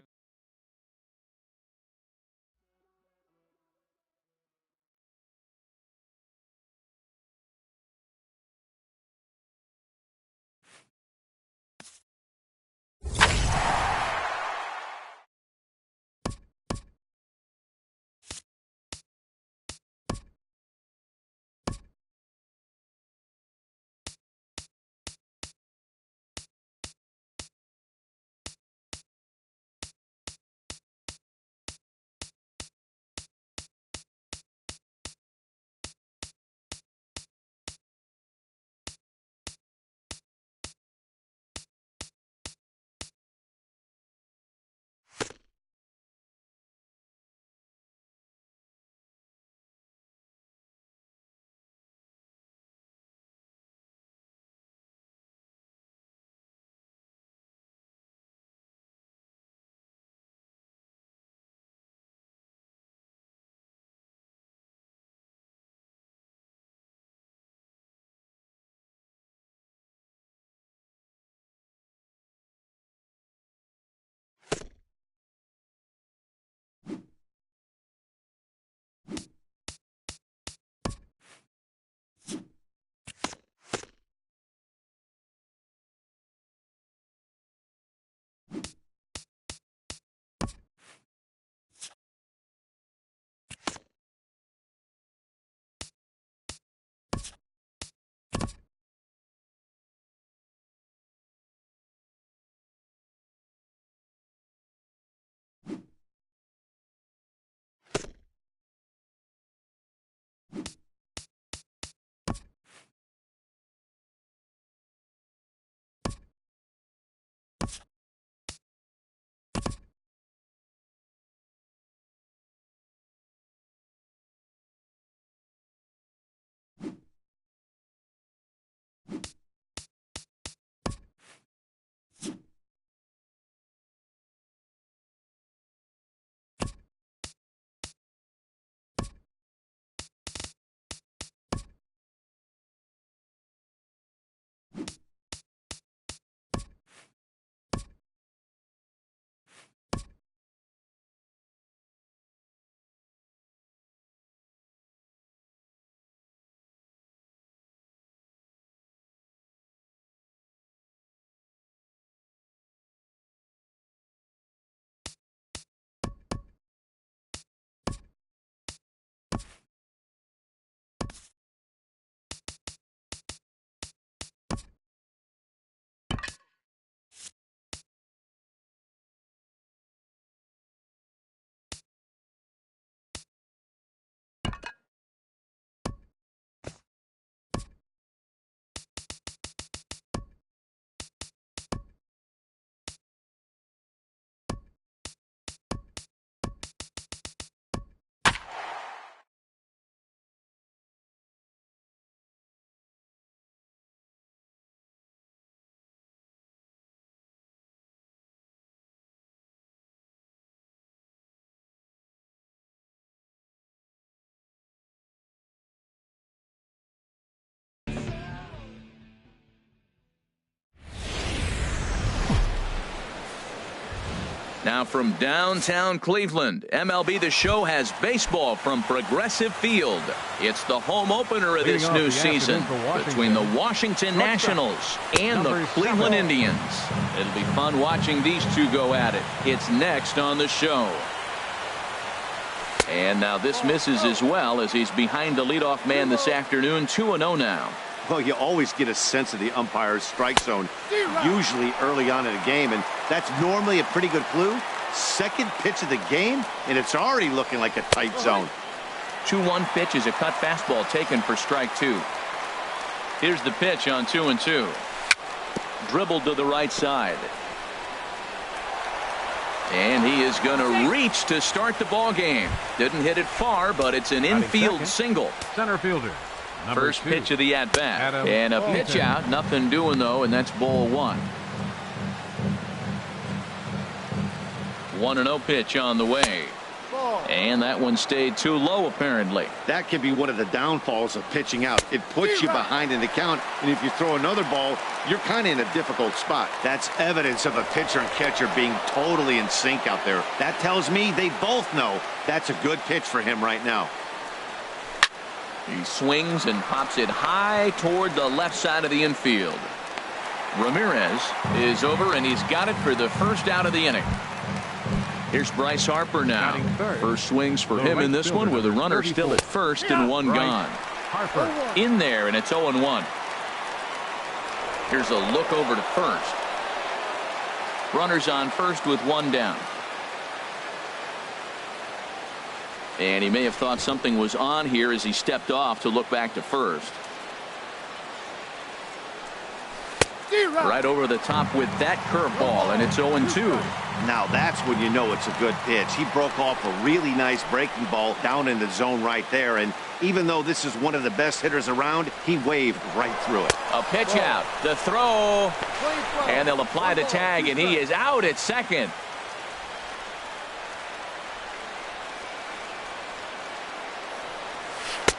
Now from downtown Cleveland, MLB The Show has baseball from Progressive Field. It's the home opener of this new season between the Washington Nationals and the Cleveland Indians. It'll be fun watching these two go at it. It's next on the show. And now this misses as well as he's behind the leadoff man this afternoon. 2-0 now. Well, you always get a sense of the umpire's strike zone, usually early on in a game, and that's normally a pretty good clue. Second pitch of the game, and it's already looking like a tight zone. 2-1 pitch is a cut fastball taken for strike two. Here's the pitch on 2-2. Dribbled to the right side. And he is going to reach to start the ball game. Didn't hit it far, but it's an infield single. Center fielder. First pitch of the at-bat. And a pitch out. Nothing doing, though, and that's ball one. 1-0 pitch on the way. And that one stayed too low, apparently. That can be one of the downfalls of pitching out. It puts you behind in the count, and if you throw another ball, you're kind of in a difficult spot. That's evidence of a pitcher and catcher being totally in sync out there. That tells me they both know that's a good pitch for him right now. He swings and pops it high toward the left side of the infield. Ramirez is over, and he's got it for the first out of the inning. Here's Bryce Harper now. First swings for him in this one with a runner still at first and one gone. In there, and it's 0-1. Here's a look over to first. Runners on first with one down. And he may have thought something was on here as he stepped off to look back to first. Right over the top with that curveball, and it's 0-2. Now that's when you know it's a good pitch. He broke off a really nice breaking ball down in the zone right there, and even though this is one of the best hitters around, he waved right through it. A pitch out, the throw, and they'll apply the tag, and he is out at second.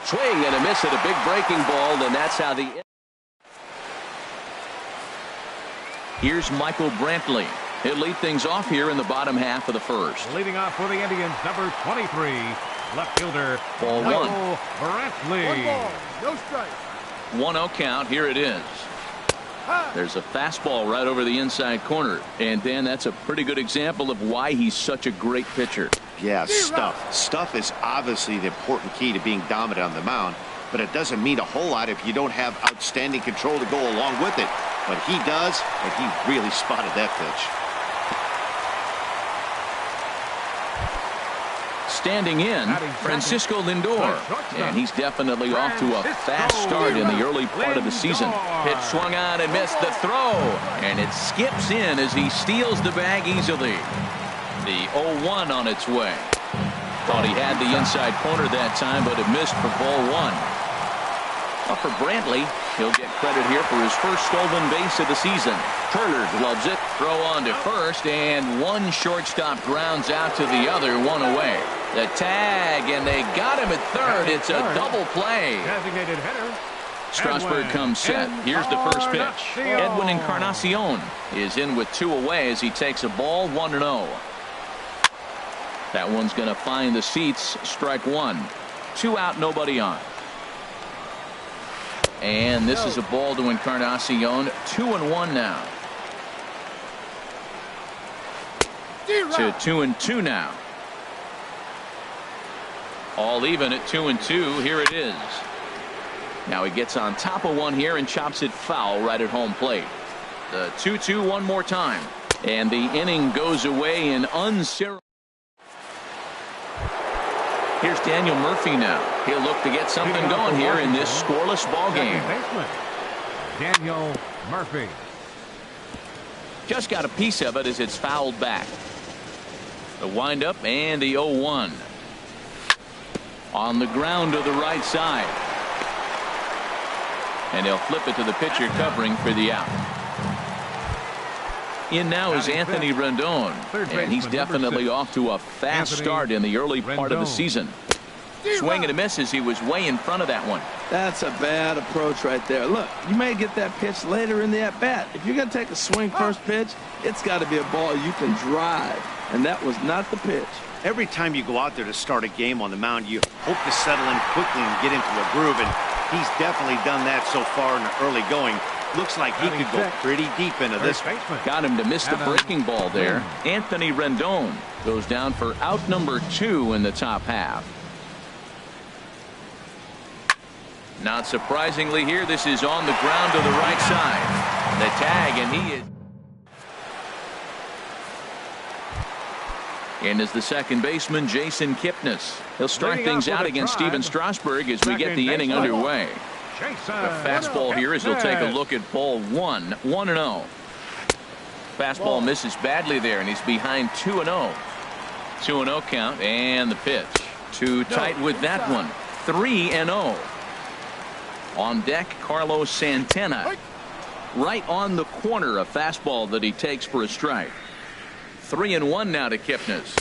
Swing and a miss at a big breaking ball, and that's how the... Here's Michael Brantley. He'll lead things off here in the bottom half of the first. Leading off for the Indians, number 23, left fielder, ball Michael one. Brantley. 1 ball, no strike. 1-0 count. Here it is. There's a fastball right over the inside corner. And Dan, that's a pretty good example of why he's such a great pitcher. Yeah, stuff. Stuff is obviously the important key to being dominant on the mound, but it doesn't mean a whole lot if you don't have outstanding control to go along with it. But he does, and he really spotted that pitch. Standing in, Francisco Lindor, and he's definitely off to a fast start in the early part of the season. Pitch swung on and missed the throw, and it skips in as he steals the bag easily. The 0-1 on its way. Thought he had the inside corner that time, but it missed for ball one. Well, for Brantley, he'll get credit here for his first stolen base of the season. Turner gloves it, throw on to first, and one shortstop grounds out to the other, one away. The tag, and they got him at third. It's a double play. Designated hitter. Strasburg comes set. Here's the first pitch. Edwin Encarnacion is in with two away as he takes a ball, 1-0. That one's going to find the seats. Strike one. 2 out, nobody on. And this is a ball to Encarnacion. 2-1 now. To 2-2 now. All even at 2-2. Here it is. Now he gets on top of one here and chops it foul right at home plate. The 2-2 one more time. And the inning goes away in unceremonious. Here's Daniel Murphy now. He'll look to get something going here in this scoreless ball game. Daniel Murphy. Just got a piece of it as it's fouled back. The windup and the 0-1. On the ground to the right side. And he'll flip it to the pitcher covering for the out. In now is Anthony Rendon, and he's definitely off to a fast start in the early part of the season. Swing and a miss as he was way in front of that one. That's a bad approach right there. Look, you may get that pitch later in the at-bat. If you're going to take a swing first pitch, it's got to be a ball you can drive, and that was not the pitch. Every time you go out there to start a game on the mound, you hope to settle in quickly and get into a groove, and he's definitely done that so far in the early going. Looks like he could go pretty deep into this one. Got him to miss the breaking ball there. Anthony Rendon goes down for out number 2 in the top half. Not surprisingly here, this is on the ground to the right side. The tag, and he is in as the second baseman, Jason Kipnis. He'll start things out against Steven Strasburg as we get the inning underway. The fastball here as he'll take a look at ball 1, 1-0. Fastball misses badly there, and he's behind 2-0. 2-0 count, and the pitch. Too tight with that one. 3-0. On deck, Carlos Santana. Right on the corner, a fastball that he takes for a strike. 3-1 now to Kipnis.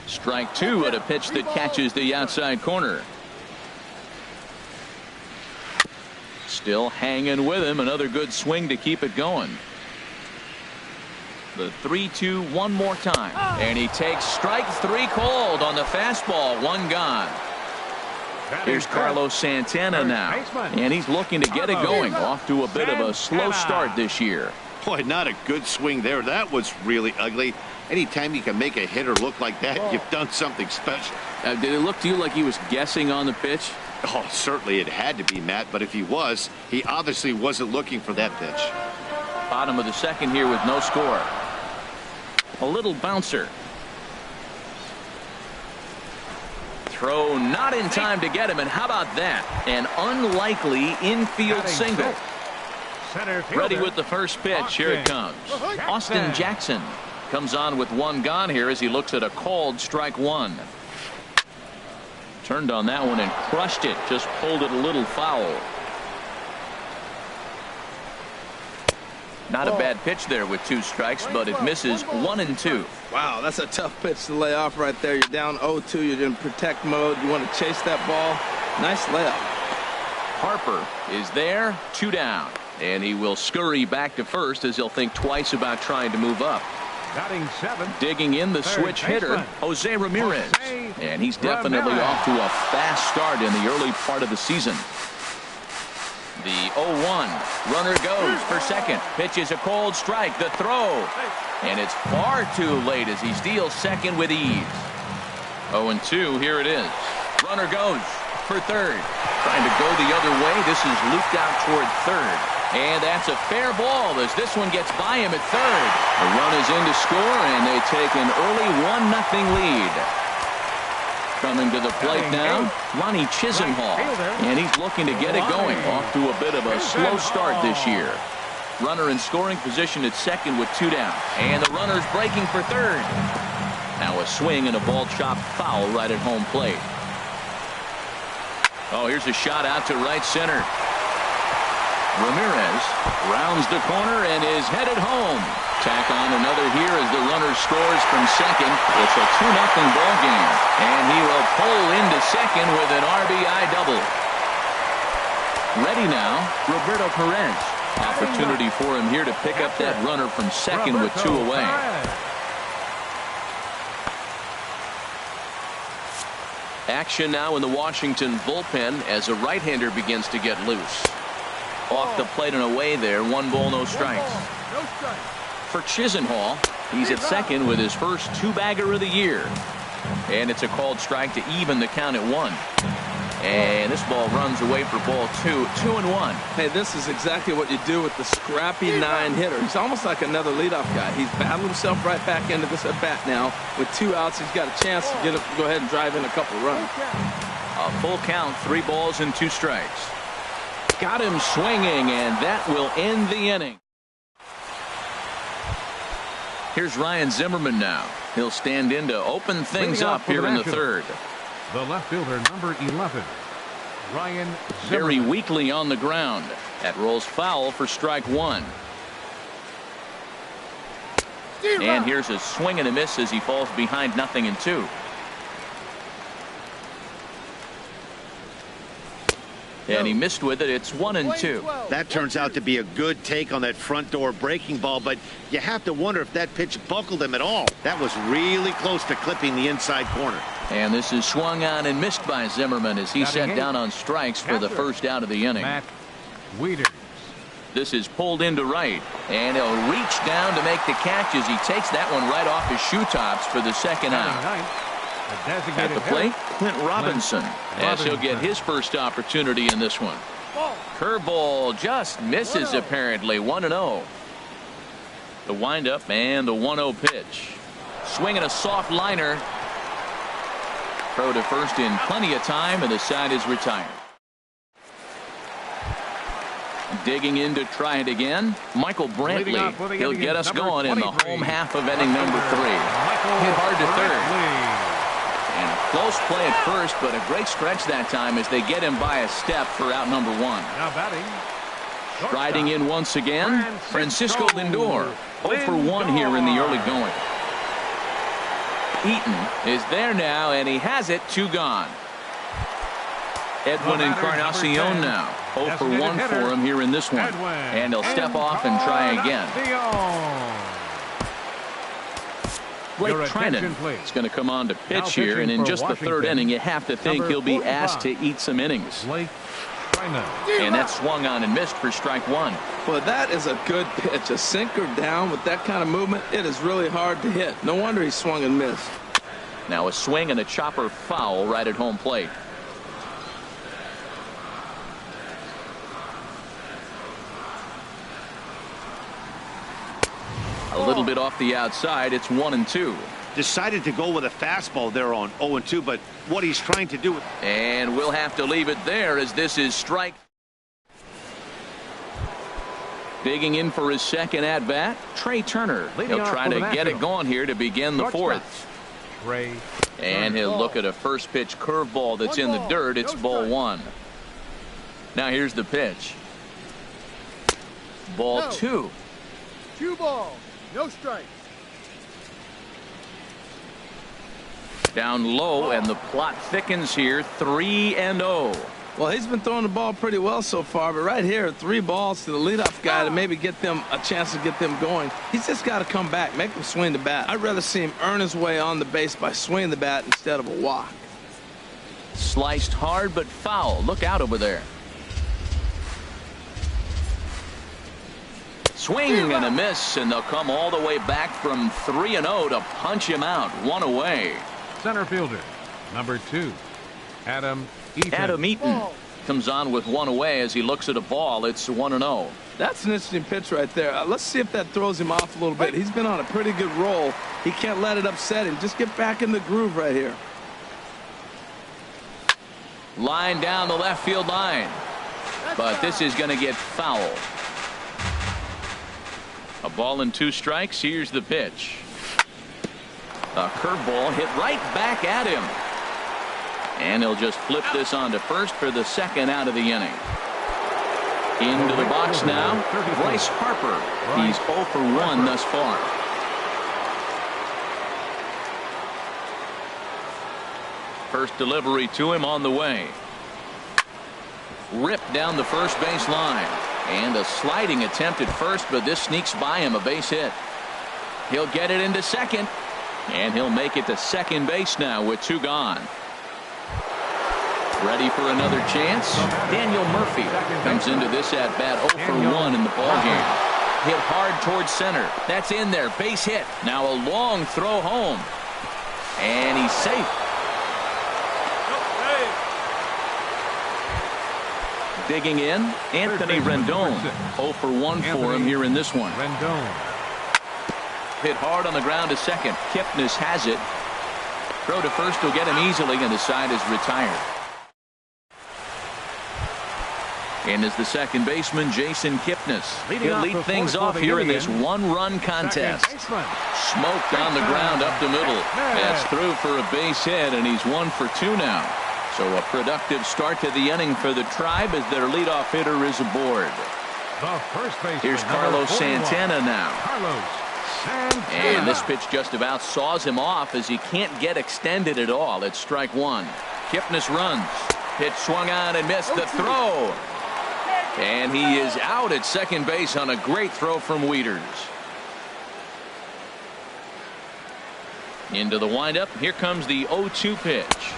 Strike 2 at a pitch that catches the outside corner. Still hanging with him. Another good swing to keep it going. The 3-2 one more time. And he takes strike 3 called on the fastball. 1 gone. Here's Carlos Santana now, and he's looking to get it going. Off to a bit of a slow start this year. Boy, not a good swing there. That was really ugly. Anytime you can make a hitter look like that, you've done something special. Did it look to you like he was guessing on the pitch? Oh, certainly it had to be, Matt, but if he was, he obviously wasn't looking for that pitch. Bottom of the second here with no score. A little bouncer. Throw not in time to get him, and how about that? An unlikely infield single. Ready with the first pitch. Here it comes. Austin Jackson comes on with 1 gone here as he looks at a called strike 1. Turned on that one and crushed it. Just pulled it a little foul. Not a bad pitch there with 2 strikes, but it misses 1 and 2. Wow, that's a tough pitch to lay off right there. You're down 0-2. You're in protect mode. You want to chase that ball. Nice layup. Harper is there, 2 down. And he will scurry back to first as he'll think twice about trying to move up. Digging in the switch hitter, Jose Ramirez. And he's definitely off to a fast start in the early part of the season. The 0-1. Runner goes for second. Pitch is a cold strike. The throw. And it's far too late as he steals second with ease. 0-2. Here it is. Runner goes for third. Trying to go the other way. This is looped out toward third. And that's a fair ball as this one gets by him at third. The run is in to score, and they take an early 1-0 lead. Coming to the plate now, Ronnie Chisenhall, and he's looking to get it going. Off to a bit of a slow start this year. Runner in scoring position at second with 2 down, and the runner's breaking for third. Now a swing and a ball chopped foul right at home plate. Oh, here's a shot out to right center. Ramirez rounds the corner and is headed home. Tack on another here as the runner scores from second. It's a 2-0 ball game, and he will pull into second with an RBI double. Ready now, Roberto Perez. Opportunity for him here to pick up that runner from second with 2 away. Action now in the Washington bullpen as a right-hander begins to get loose. Off the plate and away there. 1 ball, no strikes. For Chisenhall, he's at second with his first 2-bagger of the year. And it's a called strike to even the count at 1. And this ball runs away for ball 2. 2-1. Hey, this is exactly what you do with the scrappy 9-hitter. He's almost like another leadoff guy. He's battled himself right back into this at-bat now. With 2 outs, he's got a chance to go ahead and drive in a couple runs. A full count, 3 balls and 2 strikes. Got him swinging, and that will end the inning. Here's Ryan Zimmerman now. He'll stand in to open things up here in the third. The left fielder, number 11, Ryan Zimmerman. Very weakly on the ground. That rolls foul for strike 1. And here's a swing and a miss as he falls behind 0-2. And he missed with it. It's 1-2. That turns out to be a good take on that front door breaking ball, but you have to wonder if that pitch buckled him at all. That was really close to clipping the inside corner. And this is swung on and missed by Zimmerman as he set down on strikes for the first out of the inning. Matt Wieters. This is pulled into right, and he'll reach down to make the catch as he takes that one right off his shoe tops for the second out. At the plate, Clint Robinson, as he'll get his first opportunity in this one. Curveball just misses apparently. 1-0. The windup and the 1-0 pitch. Swinging a soft liner. Throw to first in plenty of time, and the side is retired. Digging in to try it again, Michael Brantley. He'll get us going in the home half of inning number 3. Hit hard to third. And a close play at first, but a great stretch that time as they get him by a step for out number 1. Now batting. Striding in once again, Francisco Lindor. 0 for 1 here in the early going. Eaton is there now, and he has it. 2 gone. Edwin Encarnacion now. 0 for 1 for him here in this one. And he'll step off and try again. Blake Trinan is going to come on to pitch here, and in just the 3rd inning, you have to think he'll be asked to eat some innings. And that's swung on and missed for strike 1. Well, that is a good pitch. A sinker down with that kind of movement, it is really hard to hit. No wonder he swung and missed. Now a swing and a chopper foul right at home plate. A little bit off the outside. It's 1-2. Decided to go with a fastball there on 0-2, but what he's trying to do. And we'll have to leave it there as this is strike. Digging in for his second at bat, Trey Turner. He'll try to get it going here to begin the 4th. And he'll look at a first pitch curveball that's in the dirt. It's ball 1. Now here's the pitch. Ball 2. 2 balls. No strikes. Down low, and the plot thickens here. 3-0. Well, he's been throwing the ball pretty well so far, but right here, 3 balls to the leadoff guy to maybe get them a chance to get them going. He's just got to come back, make him swing the bat. I'd rather see him earn his way on the base by swinging the bat instead of a walk. Sliced hard but foul. Look out over there. Swing and a miss, and they'll come all the way back from 3-0 to punch him out. 1 away. Center fielder, number 2, Adam Eaton. Adam Eaton comes on with 1 away as he looks at a ball. It's 1-0. That's an interesting pitch right there. Let's see if that throws him off a little bit. He's been on a pretty good roll. He can't let it upset him. Just get back in the groove right here. Line down the left field line. But this is going to get foul. A ball and 2 strikes. Here's the pitch. A curveball hit right back at him. And he'll just flip this on to first for the second out of the inning. Into the box now, Bryce Harper. He's 0 for 1 thus far. First delivery to him on the way. Ripped down the first base line. And a sliding attempt at first, but this sneaks by him, a base hit. He'll get it into second. And he'll make it to second base now with 2 gone. Ready for another chance. Daniel Murphy comes into this at bat 0 for 1 in the ballgame. Hit hard towards center. That's in there. Base hit. Now a long throw home. And he's safe. Digging in, Anthony Rendon. 0 for 1 for him here in this one. Hit hard on the ground to second. Kipnis has it. Throw to first will get him easily, and the side is retired. And as the second baseman, Jason Kipnis. He'll lead things off here in this 1-run contest. Smoked on the ground up the middle. That's through for a base hit, and he's 1 for 2 now. So a productive start to the inning for the Tribe as their leadoff hitter is aboard. Here's Carlos Santana now. And this pitch just about saws him off as he can't get extended at all. It's strike 1. Kipnis runs. Pitch swung on and missed the throw. And he is out at second base on a great throw from Wieters. Into the windup. Here comes the 0-2 pitch.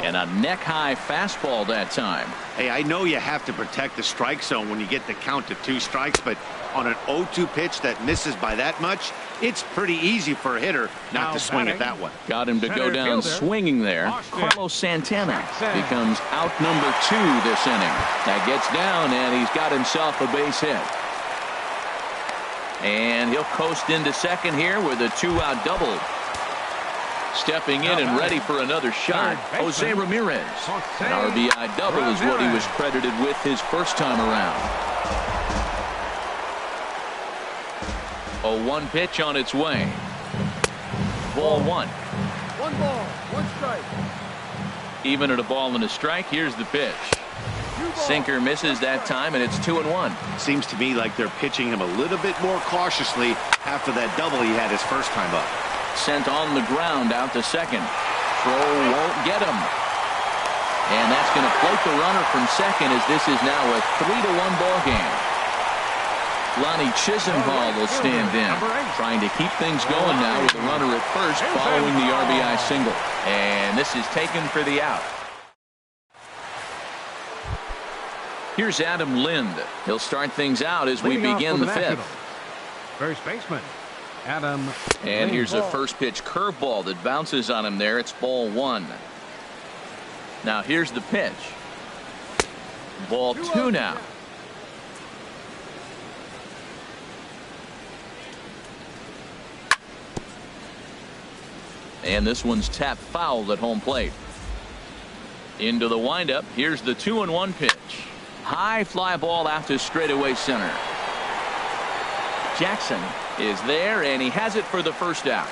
And a neck-high fastball that time. Hey, I know you have to protect the strike zone when you get the count to 2 strikes, but on an 0-2 pitch that misses by that much, it's pretty easy for a hitter not to swing at that one. Got him to go down swinging there. Carlos Santana becomes out number 2 this inning. That gets down, and he's got himself a base hit. And he'll coast into second here with a 2-out double. Stepping in and ready for another shot, Jose Ramirez. An RBI double is what he was credited with his first time around. A 1 pitch on its way. Ball 1. 1 ball, 1 strike. Even at a ball and a strike, here's the pitch. Sinker misses that time, and it's 2-1. Seems to me like they're pitching him a little bit more cautiously after that double he had his first time up. Sent on the ground out to second. Throw won't get him. And that's going to float the runner from second, as this is now a 3-1 ball game. Lonnie Chisenhall will stand in, trying to keep things going now with the runner at first following the RBI single. And this is taken for the out. Here's Adam Lind. He'll start things out as we begin the 5th. First baseman, Adam. And here's a first pitch curveball that bounces on him there. It's ball 1. Now here's the pitch. Ball 2 now. And this one's tapped foul at home plate. Into the windup. Here's the 2-1 pitch. High fly ball out to straightaway center. Jackson is there, and he has it for the first out.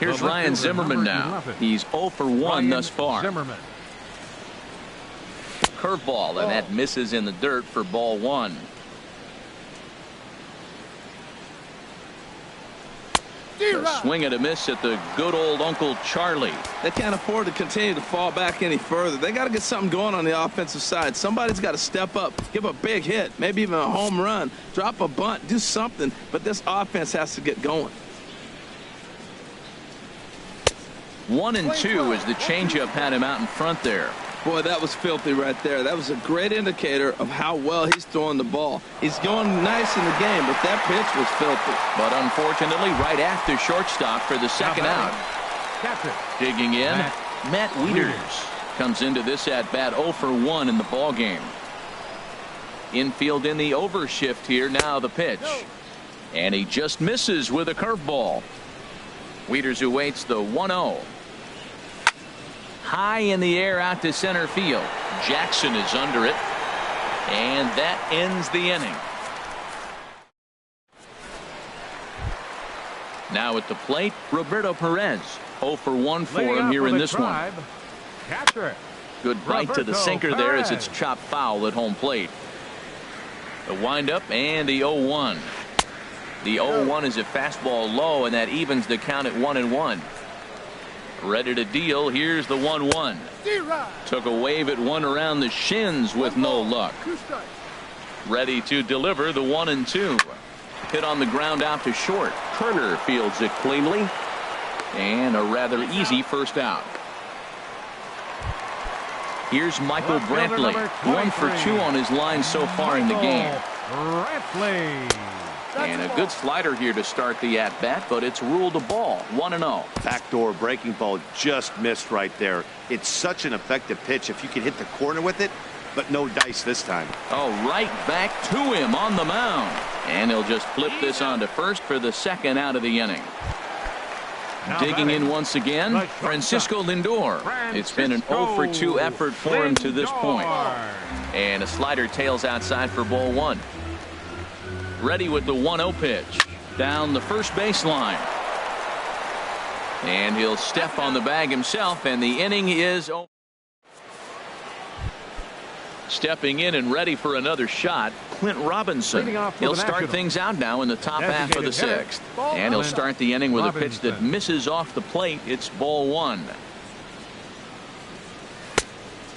Here's Ryan Zimmerman now. He's 0 for 1 thus far. Curveball, and that misses in the dirt for ball 1. A swing and a miss at the good old Uncle Charlie. They can't afford to continue to fall back any further. They got to get something going on the offensive side. Somebody's got to step up, give a big hit, maybe even a home run, drop a bunt, do something. But this offense has to get going. 1-2 as the changeup had him out in front there. Boy, that was filthy right there. That was a great indicator of how well he's throwing the ball. He's going nice in the game, but that pitch was filthy. But unfortunately, right after shortstop for the second out. Digging in, Matt Wieters comes into this at-bat 0 for 1 in the ball game. Infield in the overshift here. Now the pitch. And he just misses with a curveball. Wieters who waits the 1-0. High in the air out to center field. Jackson is under it. And that ends the inning. Now at the plate, Roberto Perez. 0 for 1 for him here in this one. Good bite to the sinker there as it's chopped foul at home plate. The windup and the 0-1. The 0-1 is a fastball low, and that evens the count at 1-1. Ready to deal. Here's the 1-1. Took a wave at one around the shins with no luck. Ready to deliver the 1-2. Hit on the ground out to short. Turner fields it cleanly. And a rather easy first out. Here's Michael Brantley. 1 for 2 on his line so far in the game. And a good slider here to start the at-bat, but it's ruled a ball. 1-0. Backdoor breaking ball just missed right there. It's such an effective pitch if you can hit the corner with it, but no dice this time. Oh, right back to him on the mound. And he'll just flip this on to first for the second out of the inning. Digging in once again, Francisco Lindor. It's been an 0 for 2 effort for him to this point. And a slider tails outside for ball 1. Ready with the 1-0 pitch. Down the first baseline. And he'll step on the bag himself, and the inning is over. Stepping in and ready for another shot, Clint Robinson. He'll start things out now in the top half of the 6th. And he'll start the inning with a pitch that misses off the plate. It's ball 1.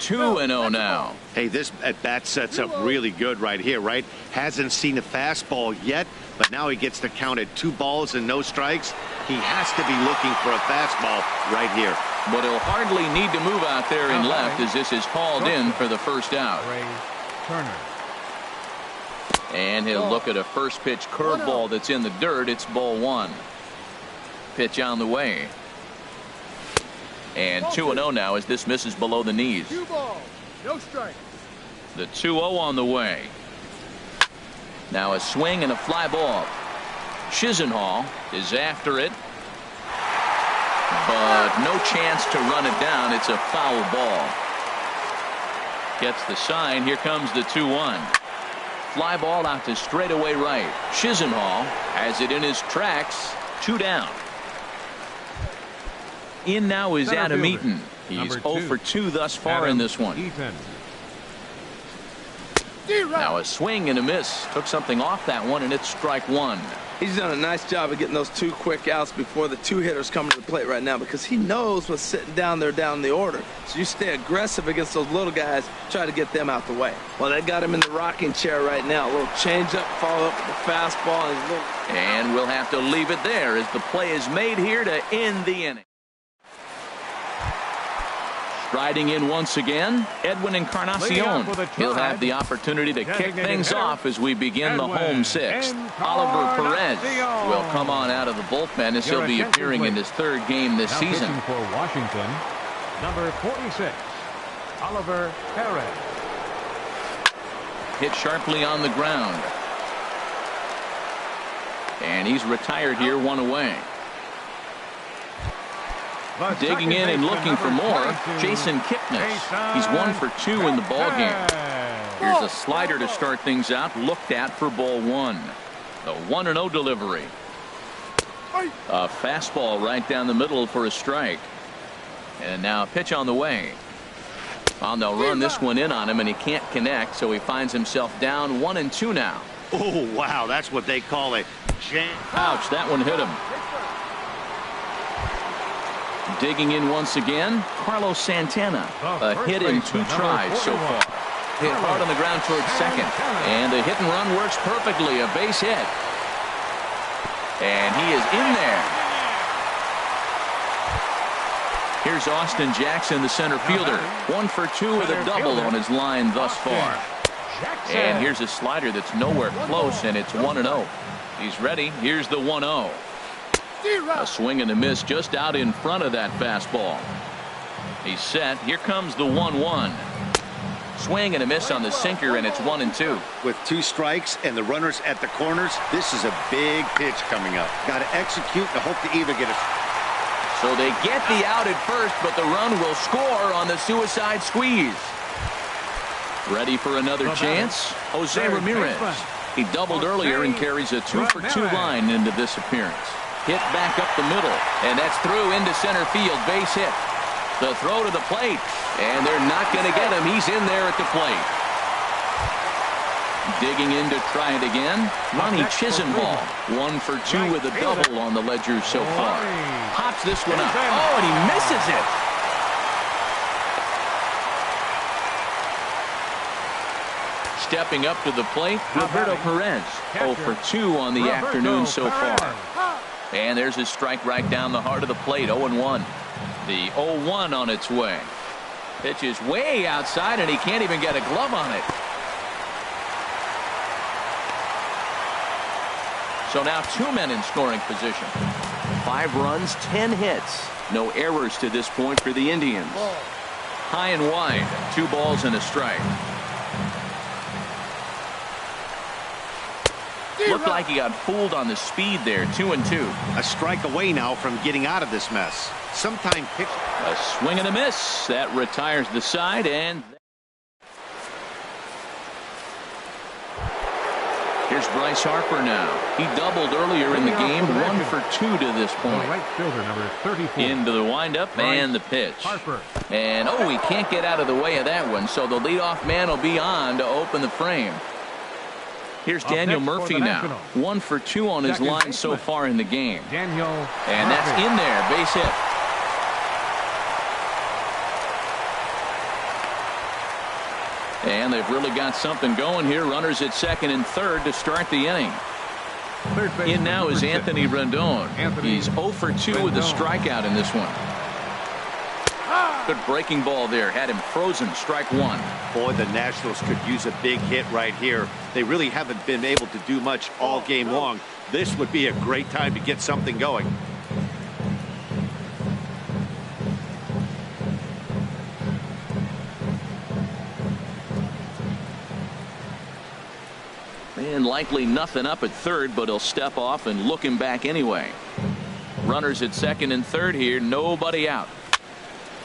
2-0 now. Hey, this at-bat sets up really good right here, right? Hasn't seen a fastball yet, but now he gets to count at 2 balls and no strikes. He has to be looking for a fastball right here. But he'll hardly need to move out there in left as this is called in for the first out. Turner. And he'll look at a first pitch curveball that's in the dirt. It's ball 1. Pitch on the way. And 2-0 now as this misses below the knees. 2 balls, no strike. The 2-0 on the way. Now a swing and a fly ball. Chisenhall is after it. But no chance to run it down. It's a foul ball. Gets the sign. Here comes the 2-1. Fly ball out to straightaway right. Chisenhall has it in his tracks. 2 down. In now is Adam Eaton. He's 0 for 2 thus far in this one. Now a swing and a miss. Took something off that one, and it's strike 1. He's done a nice job of getting those 2 quick outs before the 2 hitters come to the plate right now, because he knows what's sitting down there down the order. So you stay aggressive against those little guys, try to get them out the way. Well, they got him in the rocking chair right now. A little change up, follow up with the fastball. And we'll have to leave it there as the play is made here to end the inning. Striding in once again, Edwin Encarnacion. He'll have the opportunity to kick things off as we begin the home 6th. Oliver Perez will come on out of the bullpen as he'll be appearing in his 3rd game this season. For Washington, number 46, Oliver Perez. Hit sharply on the ground. And he's retired here, 1 away. Digging in and looking for more, Jason Kipnis. He's 1 for 2 in the ballgame. Here's a slider to start things out, looked at for ball 1. The 1-0 delivery. A fastball right down the middle for a strike. And now a pitch on the way. Well, they'll run this one in on him, and he can't connect, so he finds himself down 1-2 now. Oh, wow, that's what they call a jam. Ouch, that one hit him. Digging in once again, Carlos Santana. A hit in 2 tries so far. Hit hard on the ground towards second. And the hit and run works perfectly. A base hit. And he is in there. Here's Austin Jackson, the center fielder. 1 for 2 with a double on his line thus far. And here's a slider that's nowhere close, and it's 1-0. He's ready. Here's the 1-0. A swing and a miss just out in front of that fastball. He's set. Here comes the 1-1. Swing and a miss on the sinker, and it's 1-2. With 2 strikes and the runners at the corners, this is a big pitch coming up. Got to execute to hope to either get it. So they get the out at first, but the run will score on the suicide squeeze. Ready for another chance? Jose Ramirez. He doubled earlier and carries a 2 for 2 line into this appearance. Hit back up the middle, and that's through into center field. Base hit. The throw to the plate, and they're not going to get him. He's in there at the plate. Digging in to try it again, Ronnie Chisenhall. 1 for 2 with a double on the ledger so far. Pops this one up. Oh, and he misses it. Stepping up to the plate, Roberto Perez. 0 for 2 on the afternoon so far. And there's his strike right down the heart of the plate. 0-1. The 0-1 on its way. Pitch is way outside, and he can't even get a glove on it. So now 2 men in scoring position. 5 runs, 10 hits. No errors to this point for the Indians. High and wide. 2 balls and a strike. Looked like he got fooled on the speed there. 2-2. A strike away now from getting out of this mess. Sometime pitch. A swing and a miss. That retires the side, and here's Bryce Harper now. He doubled earlier in the game. 1 for 2 to this point. Right fielder, number 34. Into the windup and the pitch. Harper. And he can't get out of the way of that one. So the leadoff man will be on to open the frame. Here's Daniel Murphy now. 1 for 2 on his line so far in the game. And that's in there. Base hit. And they've really got something going here. Runners at second and third to start the inning. In now is Anthony Rendon. He's 0 for 2 with a strikeout in this one. Good breaking ball there. Had him frozen. Strike one. Boy, the Nationals could use a big hit right here. They really haven't been able to do much all game long. This would be a great time to get something going. And likely nothing up at third, but he'll step off and look him back anyway. Runners at second and third here. Nobody out.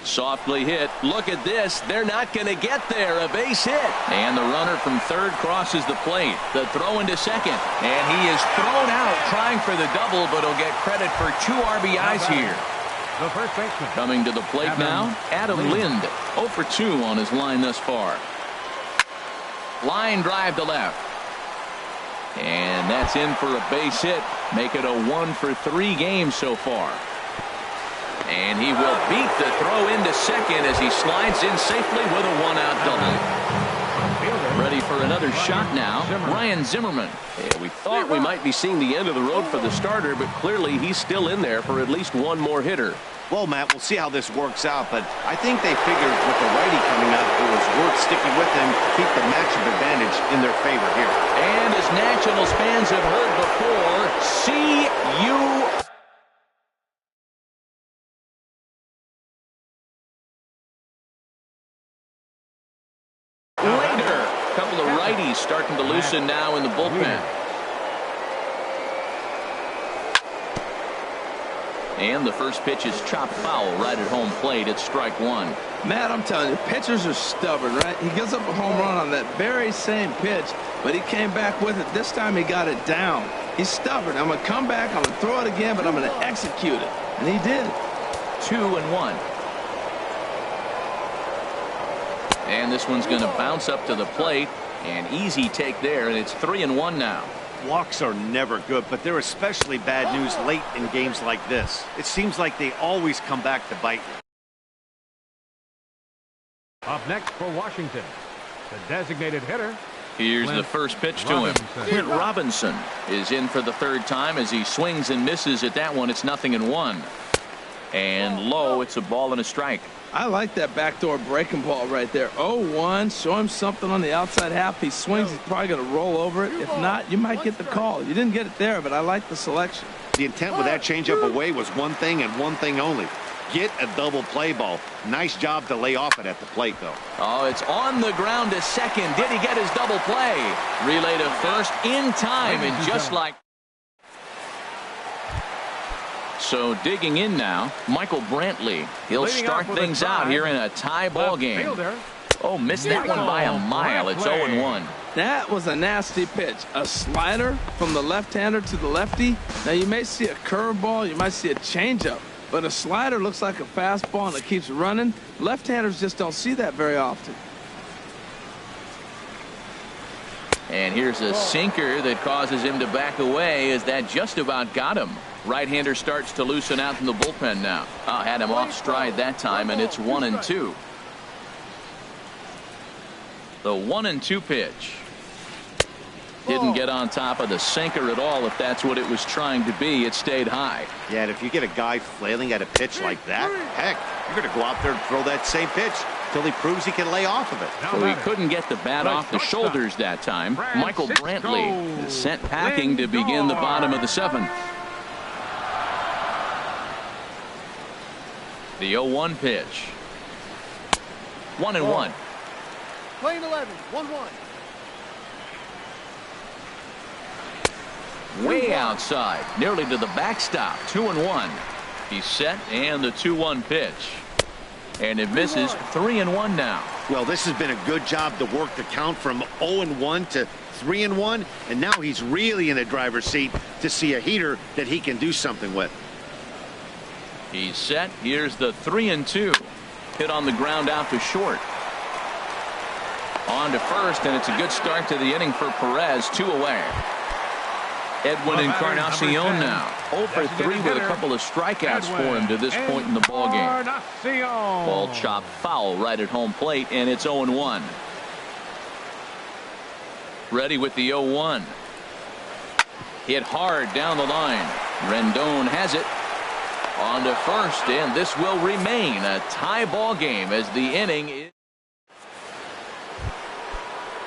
Softly hit. Look at this. They're not going to get there. A base hit. And the runner from third crosses the plate. The throw into second. And he is thrown out trying for the double, but he'll get credit for 2 RBIs here. The first baseman. Coming to the plate now, Adam Lind. 0 for 2 on his line thus far. Line drive to left. And that's in for a base hit. Make it a 1 for 3 game so far. And he will beat the throw into second as he slides in safely with a 1-out double. Ready for another shot now, Ryan Zimmerman. Yeah, we thought we might be seeing the end of the road for the starter, but clearly he's still in there for at least one more hitter. Well, Matt, we'll see how this works out, but I think they figured with the righty coming up, it was worth sticking with him, keep the matchup advantage in their favor here. And as Nationals fans have heard before, see you later. A couple of righties starting to loosen now in the bullpen. And the first pitch is chopped foul right at home plate. It's strike one. Matt, I'm telling you, pitchers are stubborn, right? He gives up a home run on that very same pitch, but he came back with it. This time he got it down. He's stubborn. I'm going to come back, I'm going to throw it again, but I'm going to execute it. And he did. 2-1. And this one's going to bounce up to the plate. An easy take there, and it's 3-1 now. Walks are never good, but they're especially bad news late in games like this. It seems like they always come back to bite you. Up next for Washington, the designated hitter. Here's the first pitch to him. Clint Robinson is in for the third time as he swings and misses at that one. It's 0-1. And low, it's a ball and a strike. I like that backdoor breaking ball right there. 0-1. Show him something on the outside half. He swings. He's probably going to roll over it. If not, you might get the call. You didn't get it there, but I like the selection. The intent with that changeup away was one thing and one thing only. Get a double play ball. Nice job to lay off it at the plate, though. Oh, it's on the ground to second. Did he get his double play? Relay to first in time, and just like. So digging in now, Michael Brantley. He'll start things out here in a tie ball game. Oh, missed that one by a mile. It's 0-1. That was a nasty pitch. A slider from the left-hander to the lefty. Now, you may see a curveball. You might see a changeup. But a slider looks like a fastball, and it keeps running. Left-handers just don't see that very often. And here's a sinker that causes him to back away as that just about got him. Right-hander starts to loosen out in the bullpen now. Had him off stride that time, and it's 1-2. The 1-2 pitch. Didn't get on top of the sinker at all. If that's what it was trying to be, it stayed high. Yeah, and if you get a guy flailing at a pitch like that, heck, you're going to go out there and throw that same pitch till he proves he can lay off of it. So he couldn't get the bat off the shoulders that time. Michael Brantley is sent packing to begin the bottom of the seventh. The 0-1 pitch. 1-1. Playing 11, 1-1. Way outside, nearly to the backstop. 2-1. He's set, and the 2-1 pitch. And it misses. 3-1 now. Well, this has been a good job to work the count from 0-1 to 3-1, and now he's really in the driver's seat to see a heater that he can do something with. He's set. Here's the 3-2. Hit on the ground out to short. On to first, and it's a good start to the inning for Perez. 2 away. Edwin Encarnacion now 0 for 3 with a couple of strikeouts for him to this point in the ballgame. Ball chopped foul right at home plate, and it's 0-1. Ready with the 0-1. Hit hard down the line. Rendon has it. On to first, and this will remain a tie ball game as the inning is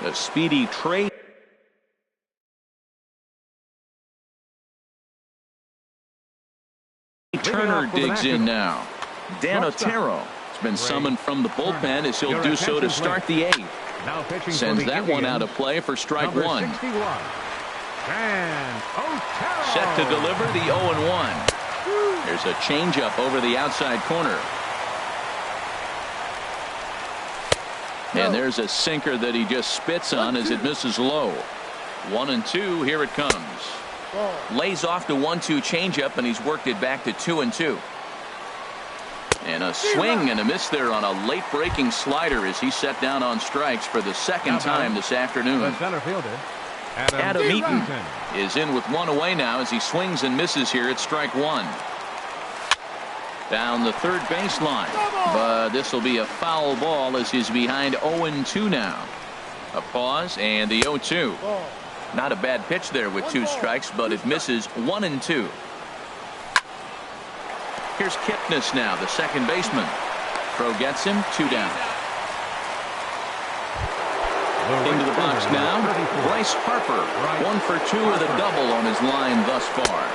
a speedy trade. Turner digs in now. Dan Otero has been summoned from the bullpen as he'll do so to start the eighth. Sends that one out of play for strike one. Set to deliver the 0-1. There's a changeup over the outside corner. And there's a sinker that he just spits on as it misses low. 1-2. Here it comes. Lays off the 1-2 changeup, and he's worked it back to 2-2. And a swing and a miss there on a late breaking slider as he set down on strikes for the second time this afternoon. The center fielder, Adam Eaton is in with one away now as he swings and misses here at strike one. Down the third baseline, but this will be a foul ball as he's behind 0-2 now. A pause and the 0-2. Not a bad pitch there with two strikes, but it misses 1-2. Here's Kipnis now, the second baseman. Throw gets him, 2 down. Into the box now, Bryce Harper, 1 for 2 with a double on his line thus far.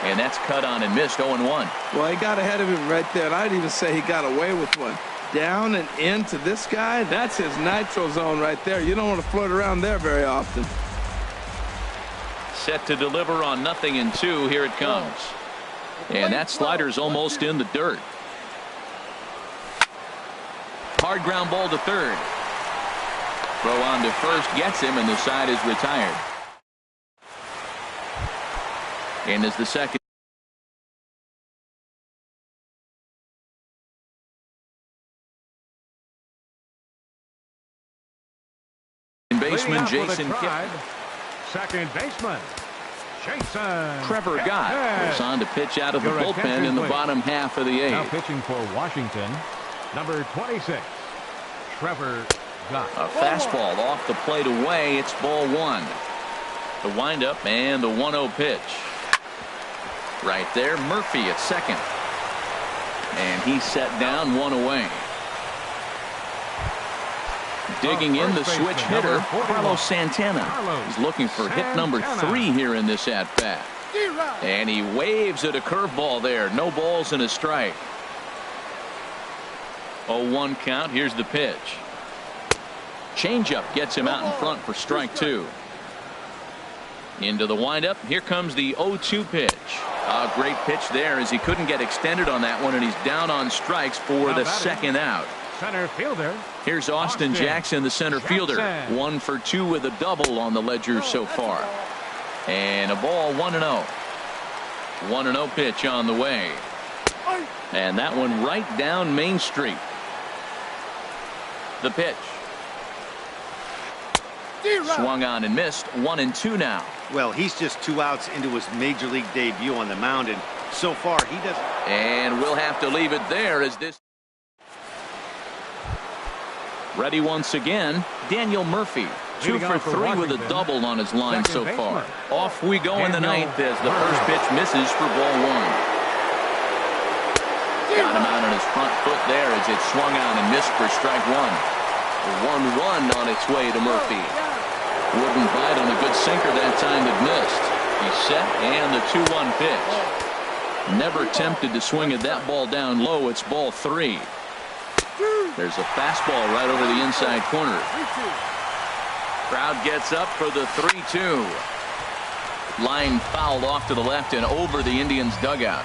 And that's cut on and missed, 0-1. Well, he got ahead of him right there, and I'd even say he got away with one. Down and into this guy, that's his nitro zone right there. You don't want to float around there very often. Set to deliver on 0-2. Here it comes. And that slider's almost in the dirt. Hard ground ball to third. Throw on to first gets him, and the side is retired. And as the second baseman Jason Kipnis. Second baseman Jason Trevor Gott was on to pitch out of the bullpen in the bottom half of the Now eighth. pitching for Washington, number 26, Trevor Gott. A fastball off the plate away. It's ball one. The windup and the 1-0 pitch. Right there, Murphy at second. And he set down one away. Digging in the switch hitter, Carlos Santana. He's looking for hit number 3 here in this at-bat. And he waves at a curveball there. No balls and a strike. 0-1 count. Here's the pitch. Changeup gets him out in front for strike 2. Into the windup. Here comes the 0-2 pitch. A great pitch there as he couldn't get extended on that one, and he's down on strikes for the second out. Center fielder. Here's Austin Jackson, the center fielder. 1 for 2 with a double on the ledger so far. And a ball, 1-0. 1-0 pitch on the way. And that one right down Main Street. The pitch. Swung on and missed. 1-2 now. Well, he's just 2 outs into his major league debut on the mound, and so far he doesn't. And we'll have to leave it there as this. Ready once again, Daniel Murphy. 2 for 3 with a double on his line so far. Off we go in the ninth as the first pitch misses for ball 1. Got him out on his front foot there as it swung on and missed for strike 1. 1-1 on its way to Murphy. Wouldn't bite on a good sinker that time that missed. He's set and the 2-1 pitch. Never tempted to swing at that ball down low. It's ball 3. There's a fastball right over the inside corner. Crowd gets up for the 3-2. Line fouled off to the left and over the Indians dugout.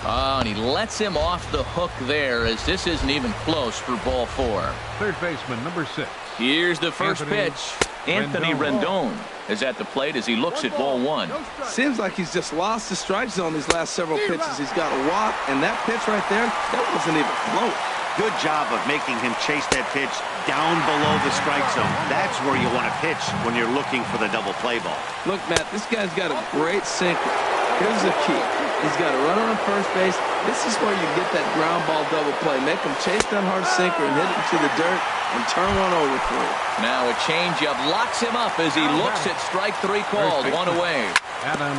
Oh, and he lets him off the hook there as this isn't even close for ball 4. Third baseman, number 6. Here's the first pitch. Anthony Rendon is at the plate as he looks at ball 1. Seems like he's just lost the strike zone these last several pitches. He's got a walk, and that pitch right there, that wasn't even close. Good job of making him chase that pitch down below the strike zone. That's where you want to pitch when you're looking for the double play ball. Look, Matt, this guy's got a great sinker. Here's the key. He's got a runner on first base. This is where you get that ground ball double play. Make him chase that hard sinker and hit it into the dirt and turn one over for you. Now a changeup locks him up as he looks at strike three called. One away. Adam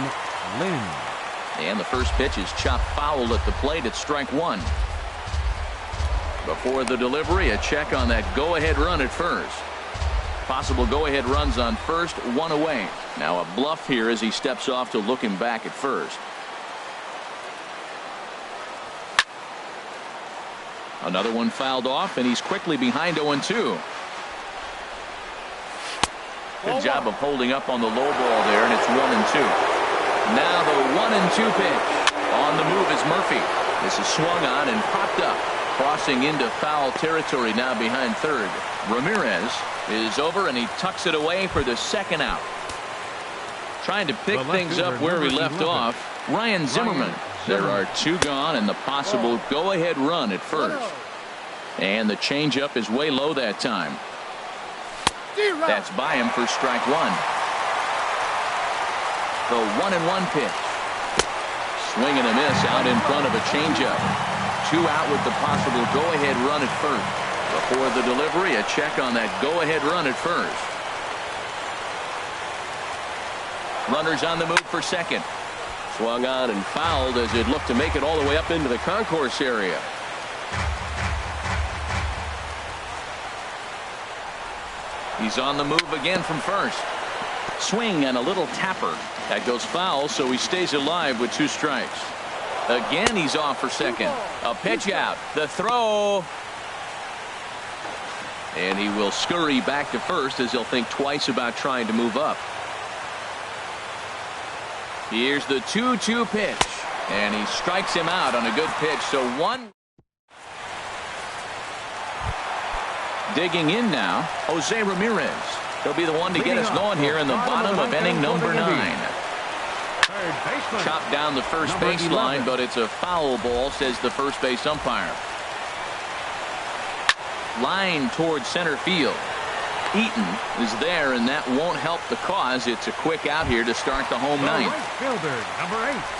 Lynn. And the first pitch is chopped foul at the plate at strike one. Before the delivery, a check on that go-ahead run at first. Possible go-ahead runs on first, one away. Now a bluff here as he steps off to look him back at first. Another one fouled off, and he's quickly behind 0-2. Good job of holding up on the low ball there, and it's 1-2. Now the 1-2 pitch. On the move is Murphy. This is swung on and popped up. Crossing into foul territory now behind third. Ramirez is over, and he tucks it away for the second out. Trying to pick things up where we left off, Ryan Zimmerman. There are two gone and the possible go-ahead run at first. And the changeup is way low that time. That's by him for strike one. The 1-1 pitch. Swing and a miss out in front of a changeup. Two out with the possible go-ahead run at first. Before the delivery, a check on that go-ahead run at first. Runners on the move for second. Swung on and fouled as it looked to make it all the way up into the concourse area. He's on the move again from first. Swing and a little tapper. That goes foul, so he stays alive with two strikes. Again, he's off for second. A pitch out. The throw. And he will scurry back to first as he'll think twice about trying to move up. Here's the 2-2 pitch. And he strikes him out on a good pitch. So one. Digging in now, Jose Ramirez. He'll be the one to get us going here in the bottom of inning number 9. Chopped down the first baseline, but it's a foul ball, says the first base umpire. Line towards center field. Eaton is there, and that won't help the cause. It's a quick out here to start the home ninth.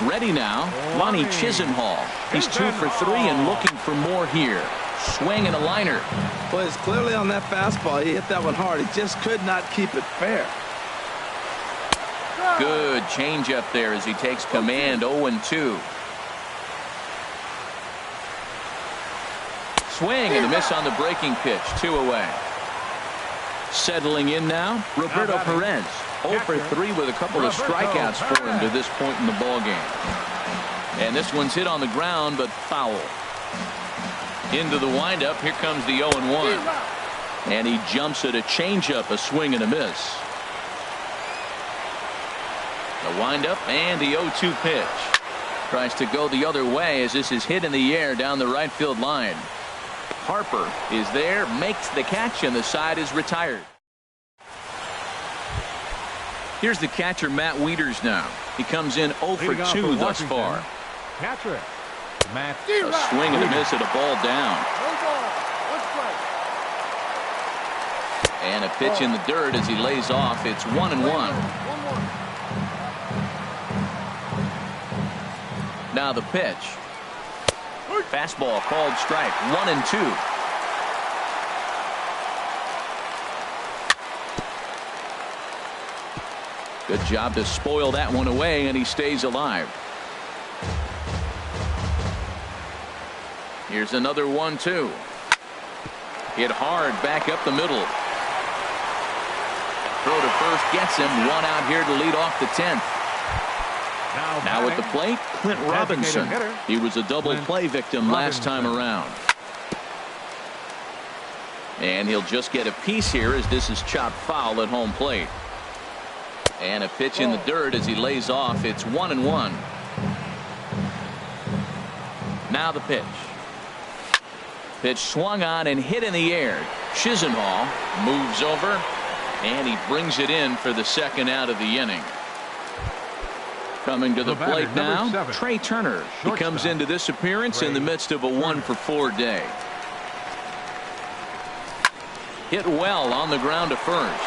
Ready now, Lonnie Chisenhall. He's 2 for 3 and looking for more here. Swing and a liner. Well, it's clearly on that fastball. He hit that one hard. He just could not keep it fair. Good changeup there as he takes command. 0-2. Swing and a miss on the breaking pitch. 2 away. Settling in now, Roberto Perez. 0 for 3 with a couple of strikeouts for him to this point in the ballgame. And this one's hit on the ground, but foul. Into the windup. Here comes the 0-1. And he jumps at a changeup, a swing and a miss. The windup and the 0-2 pitch. Tries to go the other way as this is hit in the air down the right field line. Harper is there, makes the catch, and the side is retired. Here's the catcher, Matt Wieters now. He comes in 0 for 2 thus far. Catcher, Matt. A swing and a miss at a ball down. And a pitch in the dirt as he lays off. It's 1-1. Now the pitch. Fastball called strike. 1-2. Good job to spoil that one away, and he stays alive. Here's another 1-2. Hit hard back up the middle. Throw to first gets him. One out here to lead off the 10th. Now at the plate, Clint Robinson. He was a double play victim last time around. And he'll just get a piece here as this is chopped foul at home plate. And a pitch in the dirt as he lays off. It's 1-1. Now the pitch. Pitch swung on and hit in the air. Chisenhall moves over, and he brings it in for the second out of the inning. Coming to the plate now, Trey Turner. He comes into this appearance in the midst of a 1 for 4 day. Hit well on the ground to first.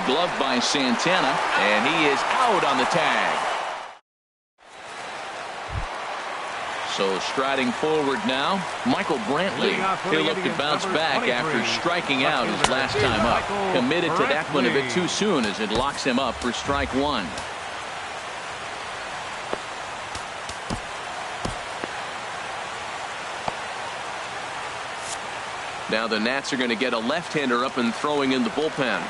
Gloved by Santana, and he is out on the tag. So striding forward now, Michael Brantley. He'll look to bounce back after striking out his last time up. Committed to that one a bit too soon as it locks him up for strike one. Now the Nats are going to get a left-hander up and throwing in the bullpen.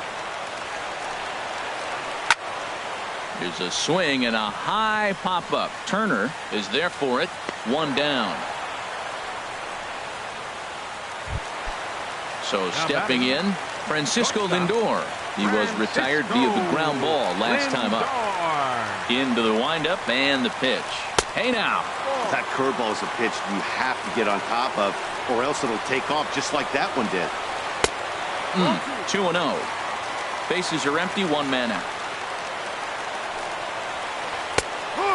There's a swing and a high pop-up. Turner is there for it. One down. So stepping in, Francisco Lindor. He was retired via the ground ball last time up. Into the windup and the pitch. Hey now. That curveball is a pitch you have to get on top of, or else it'll take off just like that one did. 2-0. Bases are empty, one man out.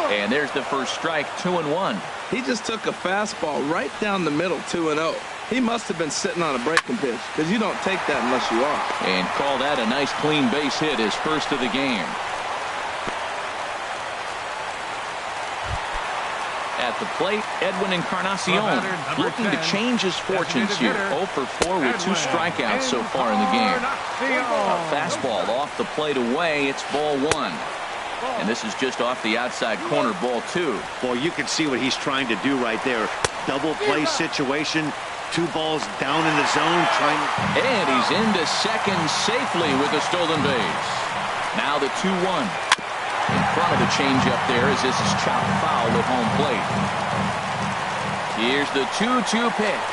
And there's the first strike, 2-1. He just took a fastball right down the middle, 2-0. He must have been sitting on a breaking pitch, because you don't take that unless you are. And call that a nice clean base hit, his first of the game. At the plate, Edwin Encarnacion looking to change his fortunes here. 0 for 4 with 2 strikeouts so far in the game. A fastball off the plate away. It's ball 1. And this is just off the outside corner, ball 2. Boy, you can see what he's trying to do right there. Double play situation. 2 balls down in the zone. And he's into second safely with a stolen base. Now the 2-1. In front of the changeup there as this is chopped foul at home plate. Here's the 2-2 pitch.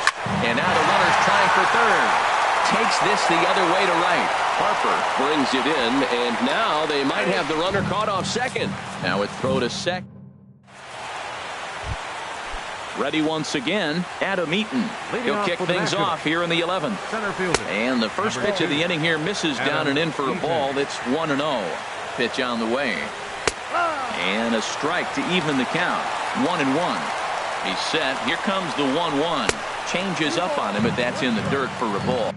And now the runner's trying for third. Takes this the other way to right. Harper brings it in, and now they might have the runner caught off second. Now it's throw to second. Ready once again, Adam Eaton. He'll kick things off here in the 11th. And the first pitch of the inning here misses down and in for a ball. It's 1-0. Pitch on the way. And a strike to even the count. 1-1. He's set. Here comes the 1-1. Changes up on him, but that's in the dirt for a ball.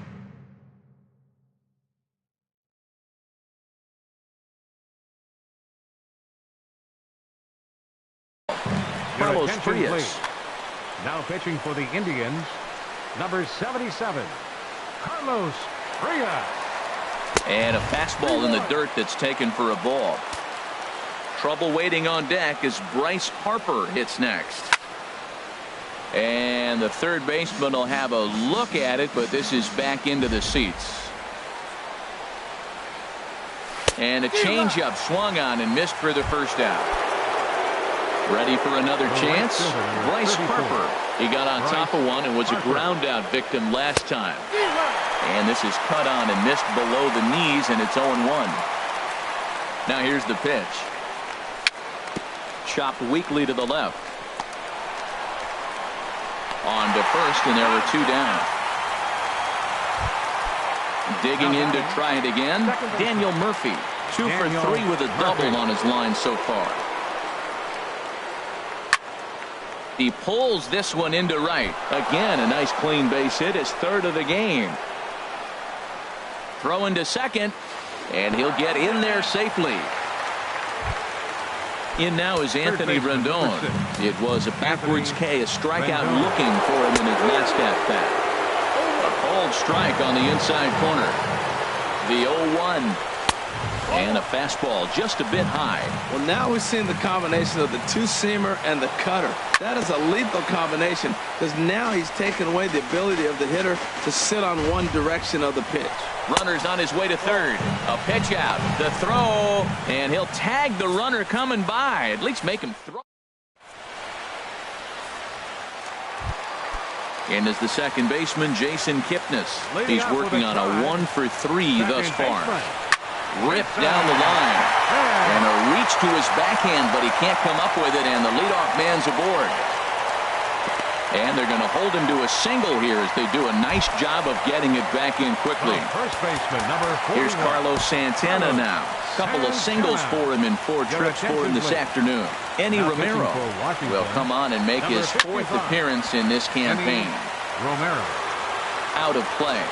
Carlos Frias. Now pitching for the Indians, number 77, Carlos Frias. And a fastball in the dirt that's taken for a ball. Trouble waiting on deck as Bryce Harper hits next. And the third baseman will have a look at it, but this is back into the seats. And a changeup swung on and missed for the first out. Ready for another chance? Bryce Harper. He got on top of one and was a ground out victim last time. And this is cut on and missed below the knees, and it's 0-1. Now here's the pitch. Chopped weakly to the left. On to first, and there were 2 down. Digging in to try it again, Daniel Murphy. 2 for 3 with a double on his line so far. He pulls this one into right. Again, a nice clean base hit, his third of the game. Throw into second, and he'll get in there safely. In now is Anthony Rendon. It was a backwards K, a strikeout looking for him in his last at-bat. A cold strike on the inside corner. The 0-1. And a fastball just a bit high. Well, now we're seeing the combination of the two-seamer and the cutter. That is a lethal combination because now he's taken away the ability of the hitter to sit on one direction of the pitch. Runner's on his way to third. A pitch out. The throw. And he'll tag the runner coming by. At least make him throw. And as the second baseman, Jason Kipnis. He's working on a 1 for 3 thus far. Ripped down the line. And a reach to his backhand, but he can't come up with it, and the leadoff man's aboard. And they're going to hold him to a single here as they do a nice job of getting it back in quickly. First baseman, number 41. Here's Carlos Santana now. Couple of singles for him in 4 trips for him this afternoon. Eddie Romero will come on and make his 4th appearance in this campaign. Romero. Out of play.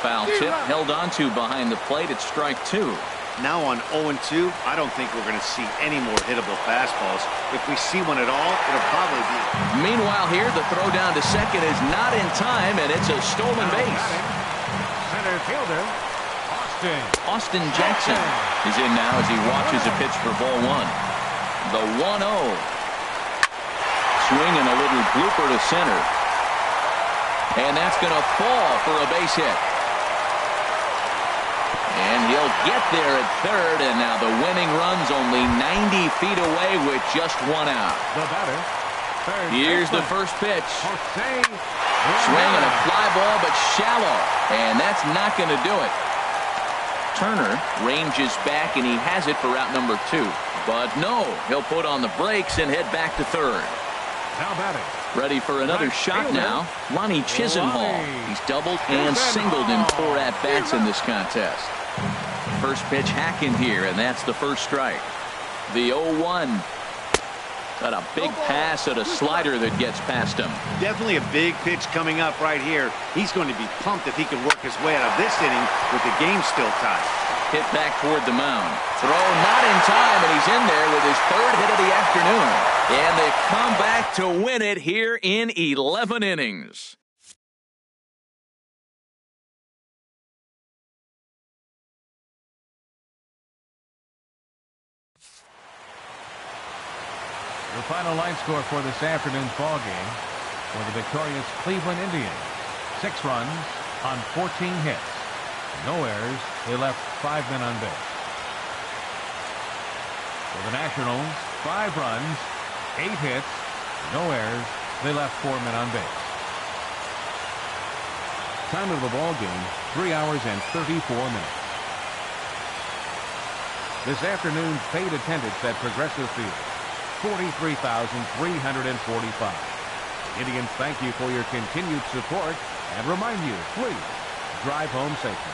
Foul tip held onto behind the plate at strike 2. Now on 0-2, I don't think we're going to see any more hittable fastballs. If we see one at all, it'll probably be. Meanwhile here, the throw down to second is not in time, and it's a stolen base. Center fielder, Austin Jackson is in now as he watches a pitch for ball one. The 1-0. Swing and a little blooper to center. And that's going to fall for a base hit. And he'll get there at third, and now the winning run's only 90 feet away with just one out. the batter. Here's the first pitch. Swing and a fly ball, but shallow. And that's not going to do it. Turner ranges back, and he has it for out number 2. But no, he'll put on the brakes and head back to third. Now batting. Ready for another shot now. Lonnie Chisenhall. He's doubled and singled in 4 at-bats in this contest. First pitch hacking here, and that's the first strike. The 0-1. Got a big pass at a slider that gets past him. Definitely a big pitch coming up right here. He's going to be pumped if he can work his way out of this inning with the game still tied. Hit back toward the mound. Throw not in time, and he's in there with his 3rd hit of the afternoon. And they come back to win it here in 11 innings. The final line score for this afternoon's ball game for the victorious Cleveland Indians. 6 runs on 14 hits. No errors. They left 5 men on base. For the Nationals, 5 runs, 8 hits, no errors. They left 4 men on base. Time of the ball game, 3 hours and 34 minutes. This afternoon, paid attendance at Progressive Field, 43,345. Indians thank you for your continued support and remind you, please drive home safely.